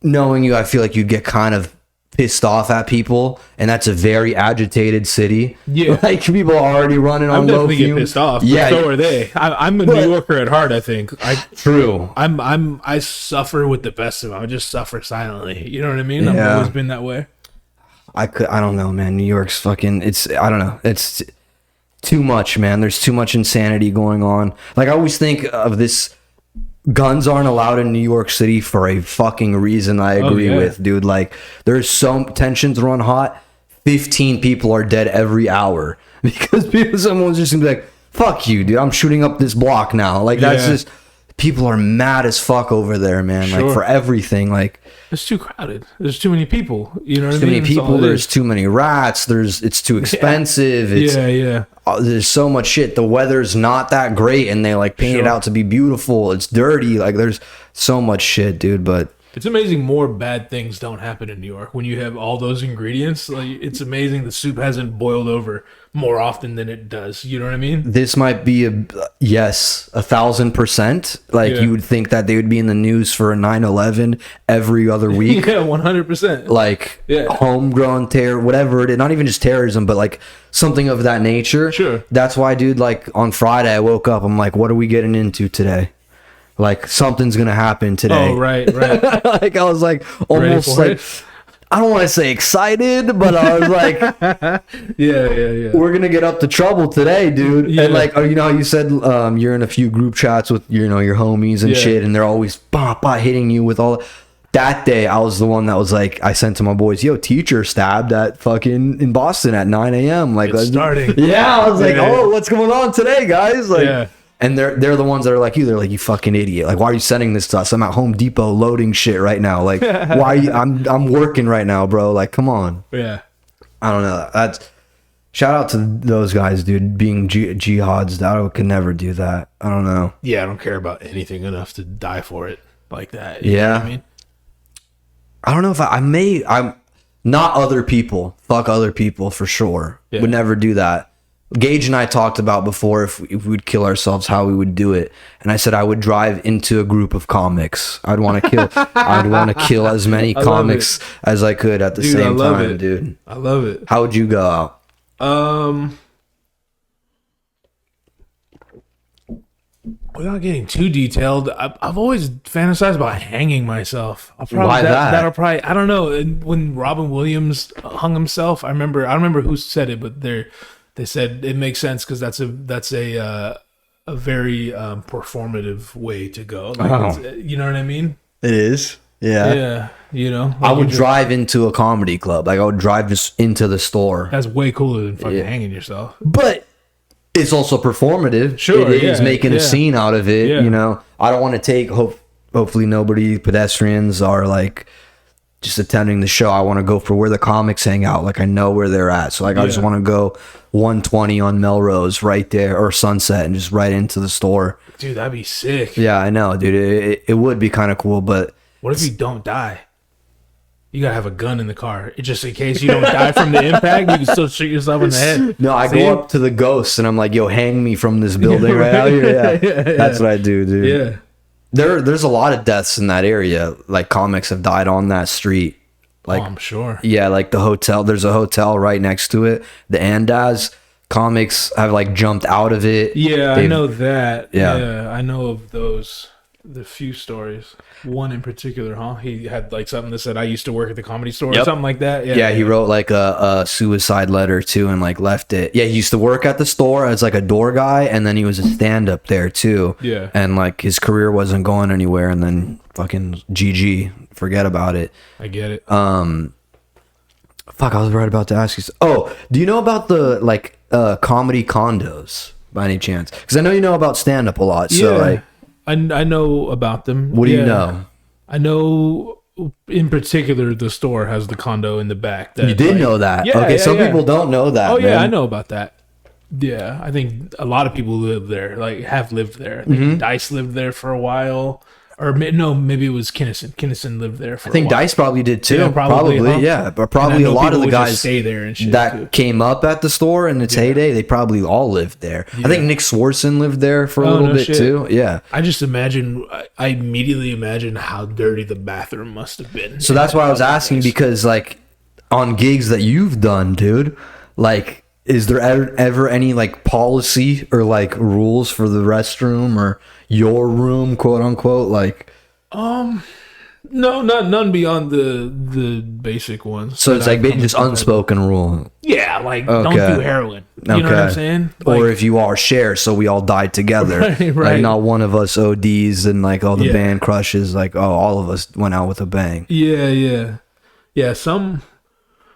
Speaker 1: knowing you, I feel like you'd get kind of pissed off at people, and that's a very agitated city. Yeah, like people are already running on low fumes.
Speaker 2: Get pissed off. Yeah, so are they. I'm a New Yorker at heart. I think.
Speaker 1: True.
Speaker 2: I suffer with the best of them. I just suffer silently. You know what I mean? I've always been that way.
Speaker 1: I don't know, man. New York's fucking. I don't know. It's too much, man. There's too much insanity going on. Like I always think of this. Guns aren't allowed in New York City for a fucking reason. I agree with, dude. Like, there's some tensions run hot. 15 people are dead every hour because someone's just gonna be like, "Fuck you, dude! I'm shooting up this block now." Like that's just people are mad as fuck over there, man. Sure. Like for everything, like
Speaker 2: it's too crowded. There's too many people. You know what I mean?
Speaker 1: Too many people. There's too many rats. It's too expensive.
Speaker 2: Yeah.
Speaker 1: There's so much shit. The weather's not that great, and they like paint it out to be beautiful. It's dirty. Like there's so much shit, dude. But
Speaker 2: it's amazing more bad things don't happen in New York when you have all those ingredients. Like it's amazing the soup hasn't boiled over more often than it does. You know what I mean?
Speaker 1: This might be Yes, 1,000%. Like you would think that they would be in the news for a 9/11 every other week.
Speaker 2: Yeah, 100%.
Speaker 1: Like homegrown terror, whatever it is. Not even just terrorism, but like something of that nature.
Speaker 2: Sure.
Speaker 1: That's why, dude. Like on Friday, I woke up. I'm like, what are we getting into today? Like something's gonna happen today.
Speaker 2: Oh, right.
Speaker 1: Like I was like almost like. I don't want to say excited, but I was like,
Speaker 2: yeah.
Speaker 1: We're going to get up to trouble today, dude. Yeah. And like, you know how you said you're in a few group chats with, you know, your homies and shit, and they're always hitting you with all that day. I was the one that was like, I sent to my boys, yo, teacher stabbed at fucking in Boston at 9 a.m. Like,
Speaker 2: it's starting.
Speaker 1: Yeah. I was like, oh, what's going on today, guys? Like, and they're the ones that are like you. They're like, you fucking idiot. Like, why are you sending this to us? I'm at Home Depot loading shit right now. Like, why are you, I'm working right now, bro. Like, come on.
Speaker 2: Yeah.
Speaker 1: I don't know. That's shout out to those guys, dude. Being jihads, I could never do that. I don't know.
Speaker 2: Yeah, I don't care about anything enough to die for it like that.
Speaker 1: You know
Speaker 2: what I mean?
Speaker 1: I don't know if I'm not other people. Fuck other people for sure. Yeah. Would never do that. Gage and I talked about before if we'd kill ourselves, how we would do it. And I said I would drive into a group of comics. I'd want to kill as many comics as I could at the same time, dude.
Speaker 2: I love it.
Speaker 1: How would you go out?
Speaker 2: Without getting too detailed, I've always fantasized about hanging myself.
Speaker 1: Why that?
Speaker 2: That'll probably, I don't know. When Robin Williams hung himself, I don't remember who said it, but they said it makes sense because that's a very performative way to go. Like you know what I mean?
Speaker 1: It is. Yeah.
Speaker 2: Yeah. You know,
Speaker 1: I would drive into a comedy club. Like I would drive just into the store.
Speaker 2: That's way cooler than fucking hanging yourself.
Speaker 1: But it's also performative.
Speaker 2: Sure.
Speaker 1: It is making a scene out of it.
Speaker 2: Yeah.
Speaker 1: You know, I don't want to take. Hopefully, pedestrians are like just attending the show. I want to go for where the comics hang out. Like I know where they're at. So like I just want to go 120 on Melrose right there, or Sunset, and just right into the store.
Speaker 2: Dude, that'd be sick.
Speaker 1: Yeah, I know, dude. It would be kind of cool, but
Speaker 2: what if you don't die? You gotta have a gun in the car, just in case you don't die from the impact. You can still shoot yourself in the head.
Speaker 1: No, I go up to the ghosts and I'm like, "Yo, hang me from this building right out here." Yeah, that's what I do, dude.
Speaker 2: Yeah.
Speaker 1: There's a lot of deaths in that area. Like comics have died on that street. Like
Speaker 2: I'm sure.
Speaker 1: Yeah, like the hotel. There's a hotel right next to it. The Andaz comics have like jumped out of it.
Speaker 2: Yeah, I know that. Yeah, I know of those. The few stories. One in particular, huh? He had like something that said, "I used to work at the Comedy Store," or something like that.
Speaker 1: Yeah, he wrote like a suicide letter too, and like left it. Yeah, he used to work at the store as like a door guy, and then he was a stand-up there too.
Speaker 2: Yeah, and
Speaker 1: like his career wasn't going anywhere, and then fucking GG, forget about it.
Speaker 2: I get it.
Speaker 1: Fuck, I was right about to ask you. Oh, do you know about the like comedy condos by any chance? Because I know you know about stand-up a lot. So like.
Speaker 2: I know about them.
Speaker 1: What do you know?
Speaker 2: I know in particular the store has the condo in the back.
Speaker 1: You did know that? Yeah. Okay, some people don't know that.
Speaker 2: Oh yeah, I know about that. Yeah, I think a lot of people live there, like have lived there. I think Dice lived there for a while. Or no, maybe it was Kinnison. Kinnison lived there for a while. I think
Speaker 1: Dice probably did too.
Speaker 2: Yeah, probably.
Speaker 1: Yeah. But probably a lot of the guys
Speaker 2: stay there and shit
Speaker 1: that
Speaker 2: too.
Speaker 1: Came up at the store in its heyday, they probably all lived there. Yeah. I think Nick Swartzen lived there for a little bit too. Yeah.
Speaker 2: I immediately imagine how dirty the bathroom must have been.
Speaker 1: So that's why I was asking, because like on gigs that you've done, dude, like is there ever any like policy or like rules for the restroom or your room, quote unquote? Like
Speaker 2: no, none beyond the basic ones.
Speaker 1: So it's like just unspoken rule.
Speaker 2: Yeah, like don't do heroin. You know what I'm saying?
Speaker 1: Like, or if you are, share so we all die together. Right. Like not one of us ODs and like all the band crushes, like all of us went out with a bang.
Speaker 2: Yeah.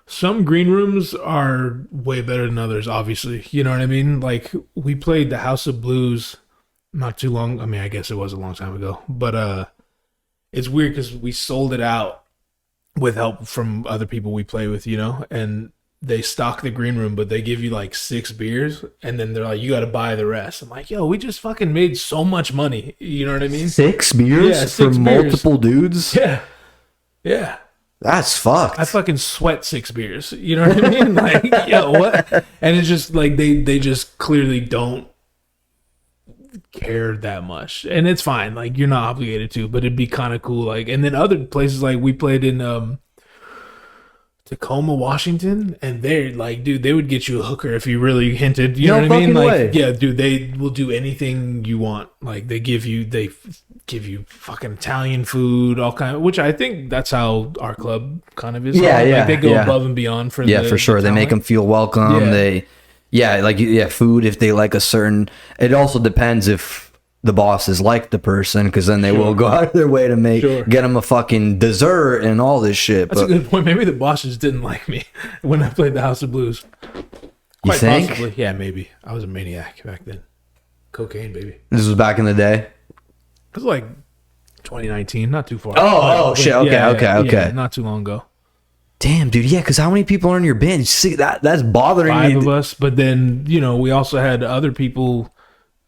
Speaker 2: Some green rooms are way better than others, obviously. You know what I mean? Like, we played the House of Blues not too long. I mean, I guess it was a long time ago. But it's weird because we sold it out with help from other people we play with, you know? And they stock the green room, but they give you like 6 beers. And then they're like, you got to buy the rest. I'm like, yo, we just fucking made so much money. You know what I mean?
Speaker 1: 6 beers? Yeah, 6 for beers. Multiple dudes?
Speaker 2: Yeah.
Speaker 1: That's fucked.
Speaker 2: I fucking sweat 6 beers. You know what I mean? Like, yo, what? And it's just like they just clearly don't care that much, and it's fine. Like you're not obligated to, but it'd be kind of cool. Like, and then other places like we played in Tacoma, Washington, and they're like, dude, they would get you a hooker if you really hinted. You know what I mean? Like, way. Yeah, dude, they will do anything you want. Like, they give you fucking Italian food, all kind of, which I think that's how our club kind of is.
Speaker 1: Yeah, yeah.
Speaker 2: Like, they go above and beyond for
Speaker 1: for sure. They make them feel welcome. Food if they like a certain. It also depends if the bosses like the person, because then they will go out of their way to get them a fucking dessert and all this shit.
Speaker 2: That's a good point. Maybe the bosses didn't like me when I played the House of Blues.
Speaker 1: You think?
Speaker 2: Possibly. Yeah, maybe. I was a maniac back then. Cocaine, baby.
Speaker 1: This was back in the day?
Speaker 2: It was like 2019, not too far.
Speaker 1: Oh shit. Okay, okay.
Speaker 2: Yeah, not too long ago.
Speaker 1: Damn, dude. Yeah, because how many people are in your band? See, that's bothering me.
Speaker 2: 5 of us, but then, we also had other people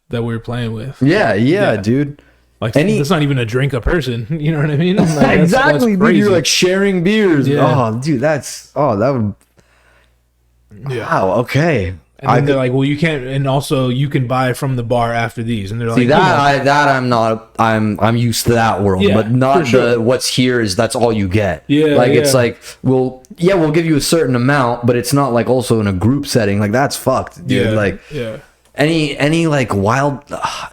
Speaker 2: that we were playing with.
Speaker 1: Yeah, dude.
Speaker 2: Like, it's not even a drink a person. You know what I mean? Like,
Speaker 1: exactly, dude. You're like sharing beers. Yeah. Oh, dude, that would.
Speaker 2: Yeah.
Speaker 1: Wow. Okay.
Speaker 2: And then they're like, well, you can't, and also you can buy from the bar after these. And they're like,
Speaker 1: I'm not. I'm used to that world, but not what's here is that's all you get.
Speaker 2: Yeah.
Speaker 1: Like it's like we'll give you a certain amount, but it's not like also in a group setting. Like that's fucked, dude. Any like wild,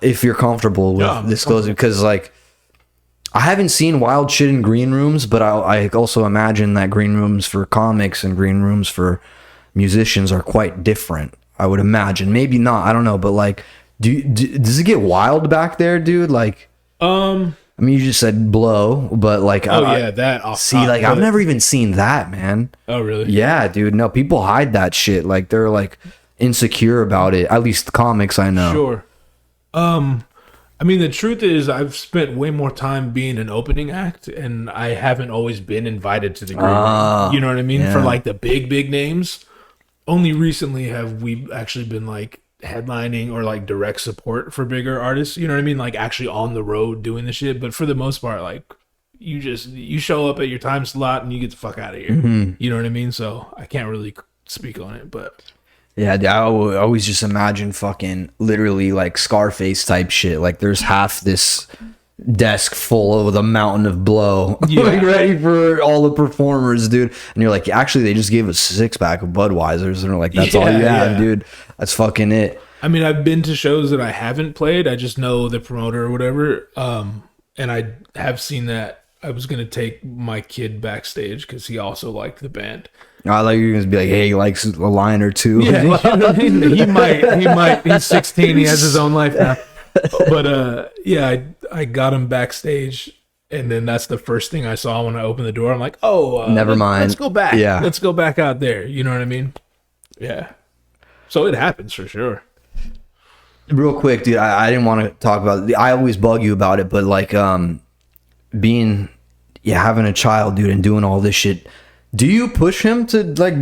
Speaker 1: if you're comfortable with disclosing, because like I haven't seen wild shit in green rooms, but I also imagine that green rooms for comics and green rooms for musicians are quite different. I would imagine, maybe not. I don't know, but like, does it get wild back there, dude? Like, I mean, you just said blow, but like, I've never even seen that, man.
Speaker 2: Oh, really?
Speaker 1: Yeah, dude. No, people hide that shit. Like they're like insecure about it. At least the comics I know.
Speaker 2: Sure. I mean, the truth is, I've spent way more time being an opening act, and I haven't always been invited to the green room. You know what I mean? Yeah. For like the big names. Only recently have we actually been like headlining or like direct support for bigger artists. You know what I mean? Like actually on the road doing the shit. But for the most part, like you show up at your time slot and you get the fuck out of here. Mm-hmm. You know what I mean? So I can't really speak on it, but.
Speaker 1: Yeah, I always just imagine fucking literally like Scarface type shit. Like there's half this desk full of a mountain of blow, like ready for all the performers, dude. And you're like, actually, they just gave us a 6-pack of Budweisers, and they're like, that's all you have, dude. That's fucking it.
Speaker 2: I mean, I've been to shows that I haven't played. I just know the promoter or whatever. And I have seen that. I was gonna take my kid backstage because he also liked the band.
Speaker 1: I like you're gonna be like, hey, he likes a line or two.
Speaker 2: Yeah, you know what I mean? He might. He's 16. He has his own life now. But I got him backstage, and then that's the first thing I saw when I opened the door. I'm like, never mind. Let's go back. Yeah, let's go back out there. You know what I mean? Yeah. So it happens for sure.
Speaker 1: Real quick, dude. I didn't want to talk about it. I always bug you about it, but like, having a child, dude, and doing all this shit. Do you push him to like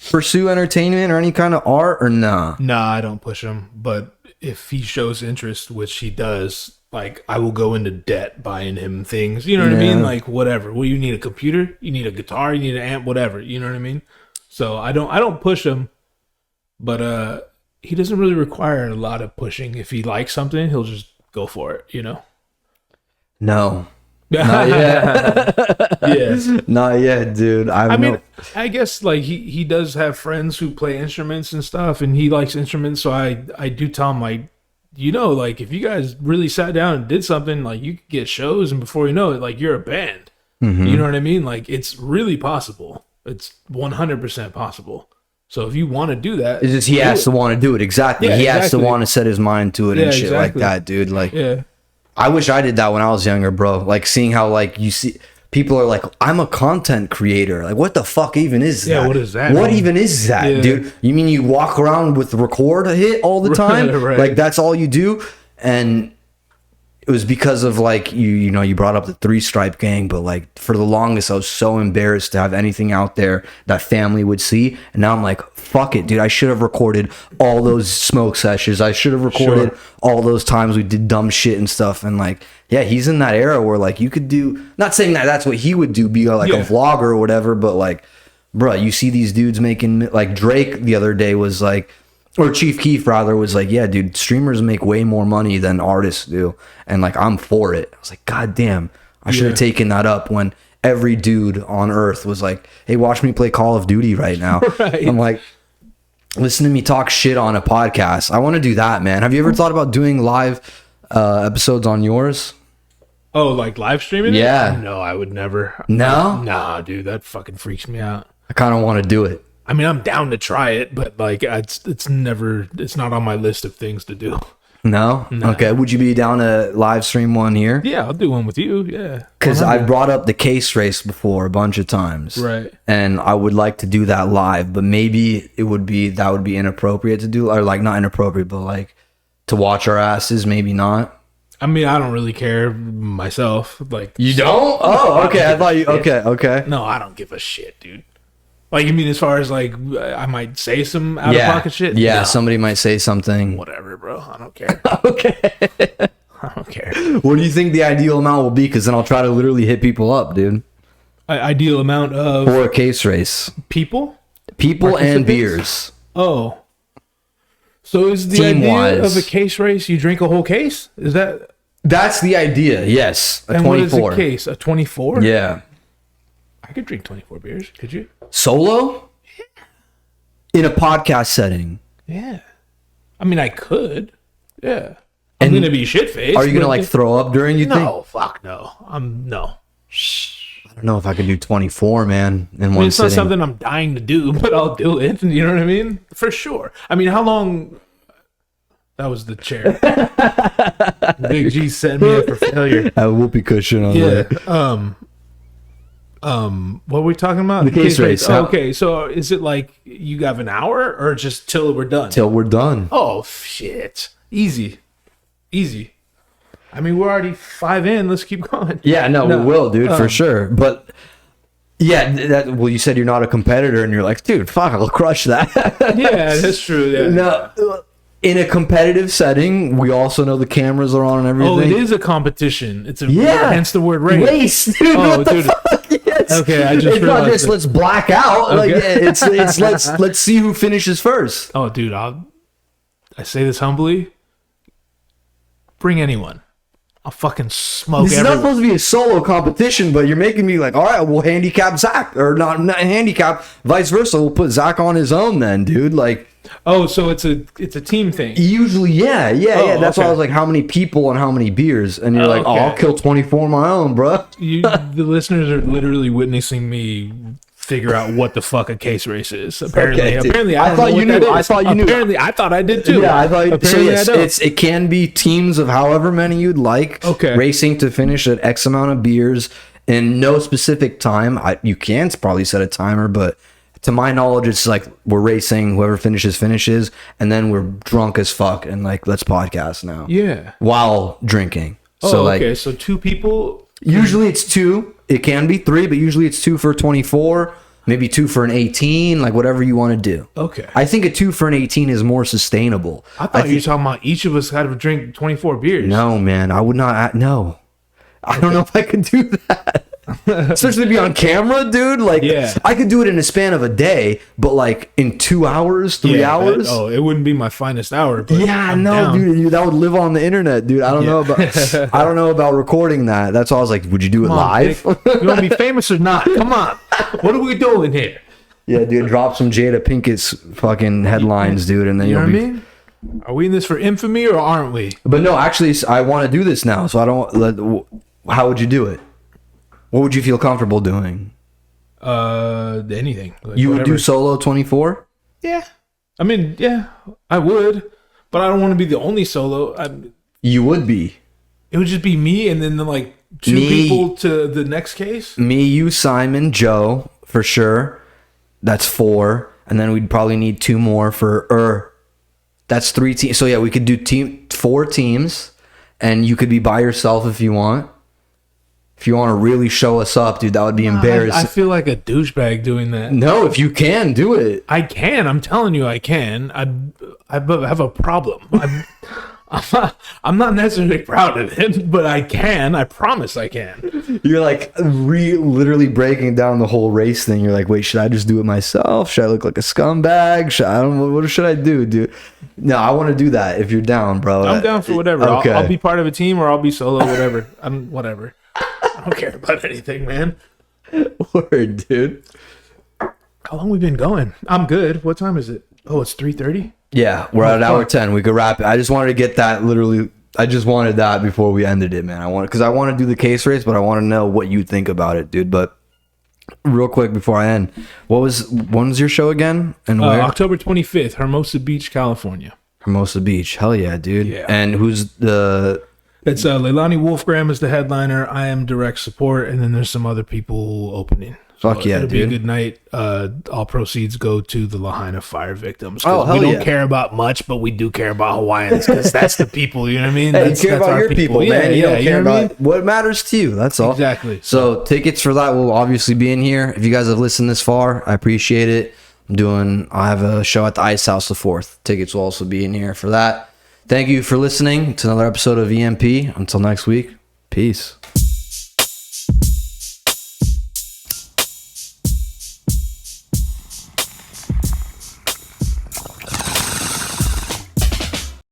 Speaker 1: pursue entertainment or any kind of art or nah?
Speaker 2: Nah, I don't push him. But if he shows interest, which he does, like I will go into debt buying him things. You know what I mean? Like whatever. Well, you need a computer, you need a guitar, you need an amp, whatever. You know what I mean? So I don't push him, but he doesn't really require a lot of pushing. If he likes something, he'll just go for it. You know?
Speaker 1: No. Not yet. Not yet, dude. I mean,
Speaker 2: I guess like he does have friends who play instruments and stuff, and he likes instruments. So I do tell him like, like if you guys really sat down and did something, like you could get shows, and before you know it, like you're a band. Mm-hmm. You know what I mean? Like it's really possible. It's 100% possible. So if you want to do that,
Speaker 1: it's just he has to want to do it. Exactly. Yeah, he has to want to set his mind to it and shit like that, dude. Like I wish I did that when I was younger, bro. Like seeing how like you see people are like, I'm a content creator. Like what the fuck even is that?
Speaker 2: Yeah, what is that?
Speaker 1: What even is that, dude? You mean you walk around with the record hit all the time? Right. Like that's all you do? And it was because of like you brought up the 3 Stripe Gang, but like for the longest I was so embarrassed to have anything out there that family would see, and now I'm like, fuck it, dude. I should have recorded all those smoke sessions. I should have recorded all those times we did dumb shit and stuff. And like, yeah, he's in that era where like you could do, not saying that that's what he would do, be like a vlogger or whatever, but like, bro, you see these dudes making, like Drake the other day was like or Chief Keef rather, was like, yeah, dude, streamers make way more money than artists do. And like, I'm for it. I was like, God damn, I should have taken that up when every dude on earth was like, hey, watch me play Call of Duty right now. Right. I'm like, listen to me talk shit on a podcast. I want to do that, man. Have you ever thought about doing live episodes on yours?
Speaker 2: Oh, like live streaming?
Speaker 1: Yeah.
Speaker 2: No, I would never.
Speaker 1: No?
Speaker 2: Nah, dude, that fucking freaks me out.
Speaker 1: I kind of want to do it.
Speaker 2: I mean, I'm down to try it, but like, it's not on my list of things to do.
Speaker 1: No? Okay. Would you be down to live stream one here?
Speaker 2: Yeah, I'll do one with you. Yeah.
Speaker 1: Because I brought up the case race before a bunch of times.
Speaker 2: Right.
Speaker 1: And I would like to do that live, but maybe that would be inappropriate to do, or like not inappropriate, but like to watch our asses, maybe not.
Speaker 2: I mean, I don't really care myself. Like,
Speaker 1: you don't? Oh, okay. I thought you. Okay.
Speaker 2: No, I don't give a shit, dude. Like, you mean as far as like I might say some out of pocket shit?
Speaker 1: Yeah,
Speaker 2: no.
Speaker 1: Somebody might say something.
Speaker 2: Whatever, bro. I don't care.
Speaker 1: Okay.
Speaker 2: I don't care.
Speaker 1: What do you think the ideal amount will be? Because then I'll try to literally hit people up, dude.
Speaker 2: Ideal amount of
Speaker 1: for a case race.
Speaker 2: People
Speaker 1: and beers.
Speaker 2: Oh. So is the idea of a case race you drink a whole case? Is that?
Speaker 1: That's the idea. Yes.
Speaker 2: A 24. What is a case? A 24?
Speaker 1: Yeah.
Speaker 2: I could drink 24 beers. Could you?
Speaker 1: Solo? Yeah. In a podcast setting?
Speaker 2: Yeah. I mean, I could. Yeah. I'm going to be shit-faced.
Speaker 1: Are you going to like throw up during you think?
Speaker 2: No, fuck no. No.
Speaker 1: I don't know if I could do 24, man, in one
Speaker 2: it's
Speaker 1: sitting.
Speaker 2: Not something I'm dying to do, but I'll do it. You know what I mean? For sure. I mean, how long... That was the chair. Big G set me up for failure.
Speaker 1: A whoopee cushion on there.
Speaker 2: What were we talking about?
Speaker 1: The case race.
Speaker 2: Oh, okay, so is it like you have an hour or just till we're done?
Speaker 1: Till we're done.
Speaker 2: Oh, shit. Easy. I mean, we're already 5 in. Let's keep going.
Speaker 1: Yeah, no, we will, dude, for sure. But yeah, well, you said you're not a competitor, and you're like, dude, fuck, I'll crush that.
Speaker 2: Yeah, that's true. Yeah.
Speaker 1: No, in a competitive setting, we also know the cameras are on and everything.
Speaker 2: Oh, it is a competition. It's hence the word race.
Speaker 1: Race, dude.
Speaker 2: Oh,
Speaker 1: what the fuck? Yes.
Speaker 2: Okay, I just
Speaker 1: it's not just let's black out. Okay. Like it's let's see who finishes first.
Speaker 2: Oh, dude, I say this humbly. Bring anyone. I'll fucking smoke.
Speaker 1: This is not supposed to be a solo competition, but you're making me like, all right, we'll handicap Zach, or not handicap, vice versa. We'll put Zach on his own then, dude. Like,
Speaker 2: oh, so it's a team thing.
Speaker 1: Usually, yeah. That's why I was like, how many people and how many beers? And you're like, oh, I'll kill 24 on my own, bro.
Speaker 2: The listeners are literally witnessing me figure out what the fuck a case race is. Apparently, I thought you knew. I thought you knew. Apparently, I thought I did too.
Speaker 1: Yeah, I thought. So yes, it can be teams of however many you'd like.
Speaker 2: Okay.
Speaker 1: Racing to finish at X amount of beers in no specific time. You can probably set a timer, but to my knowledge, it's like we're racing. Whoever finishes, and then we're drunk as fuck and like let's podcast now.
Speaker 2: Yeah.
Speaker 1: While drinking.
Speaker 2: Oh, okay. So 2 people.
Speaker 1: Usually it's 2. It can be 3, but usually it's 2 for 24, maybe 2 for an 18, like whatever you want to do.
Speaker 2: Okay.
Speaker 1: I think a 2 for an 18 is more sustainable.
Speaker 2: I thought you were talking about each of us had to drink 24 beers.
Speaker 1: No, man. I would not. No. I don't know if I could do that. Especially to be on camera, dude. Like, I could do it in a span of a day, but like in 2 hours, 3 hours.
Speaker 2: It wouldn't be my finest hour. But
Speaker 1: yeah, no, dude. That would live on the internet, dude. I don't know about. I don't know about recording that. That's why I was like, would you do it live?
Speaker 2: You want to be famous or not? Come on. What are we doing here?
Speaker 1: Yeah, dude. Drop some Jada Pinkett's fucking headlines, dude, and then
Speaker 2: you know what I mean. Are we in this for infamy or aren't we?
Speaker 1: But no, actually, I want to do this now. So I don't. How would you do it? What would you feel comfortable doing?
Speaker 2: Anything.
Speaker 1: Like you would do solo 24?
Speaker 2: Yeah. I mean, yeah, I would. But I don't want to be the only solo.
Speaker 1: You would be.
Speaker 2: It would just be me and then like 2 people to the next case?
Speaker 1: Me, you, Simon, Joe, for sure. That's 4. And then we'd probably need 2 more for That's 3 teams. So yeah, we could do 4 teams. And you could be by yourself if you want. If you want to really show us up, dude, that would be embarrassing.
Speaker 2: I feel like a douchebag doing that.
Speaker 1: No, if you can, do it.
Speaker 2: I can. I'm telling you I can. I have a problem. I'm not necessarily proud of it, but I can. I promise I can.
Speaker 1: You're like literally breaking down the whole race thing. You're like, wait, should I just do it myself? Should I look like a scumbag? I don't know. What should I do, dude? No, I want to do that if you're down, bro.
Speaker 2: I'm down for whatever.
Speaker 1: Okay.
Speaker 2: I'll be part of a team or I'll be solo, whatever. Whatever. I don't care about anything, man.
Speaker 1: Word, dude.
Speaker 2: How long we been going? I'm good. What time is it? Oh, it's 3:30?
Speaker 1: Yeah, we're at hour 10. We could wrap it. I just wanted to get that literally. I just wanted that before we ended it, man. I want to do the case race, but I want to know what you think about it, dude. But real quick before I end, when was your show again? And where?
Speaker 2: October 25th, Hermosa Beach, California.
Speaker 1: Hermosa Beach. Hell yeah, dude.
Speaker 2: Yeah.
Speaker 1: And who's the...
Speaker 2: It's Leilani Wolfgram is the headliner. I am direct support, and then there's some other people opening.
Speaker 1: Fuck yeah,
Speaker 2: it'll
Speaker 1: dude.
Speaker 2: be a good night. All proceeds go to the Lahaina fire victims.
Speaker 1: Oh, hell
Speaker 2: we don't
Speaker 1: yeah.
Speaker 2: care about much, but we do care about Hawaiians because that's the people. You know what I mean?
Speaker 1: Hey,
Speaker 2: That's,
Speaker 1: you care about your people, man. You don't care about what matters to you. That's all.
Speaker 2: Exactly.
Speaker 1: So tickets for that will obviously be in here. If you guys have listened this far, I appreciate it. I have a show at the Ice House the 4th. Tickets will also be in here for that. Thank you for listening to another episode of EMP. Until next week, peace.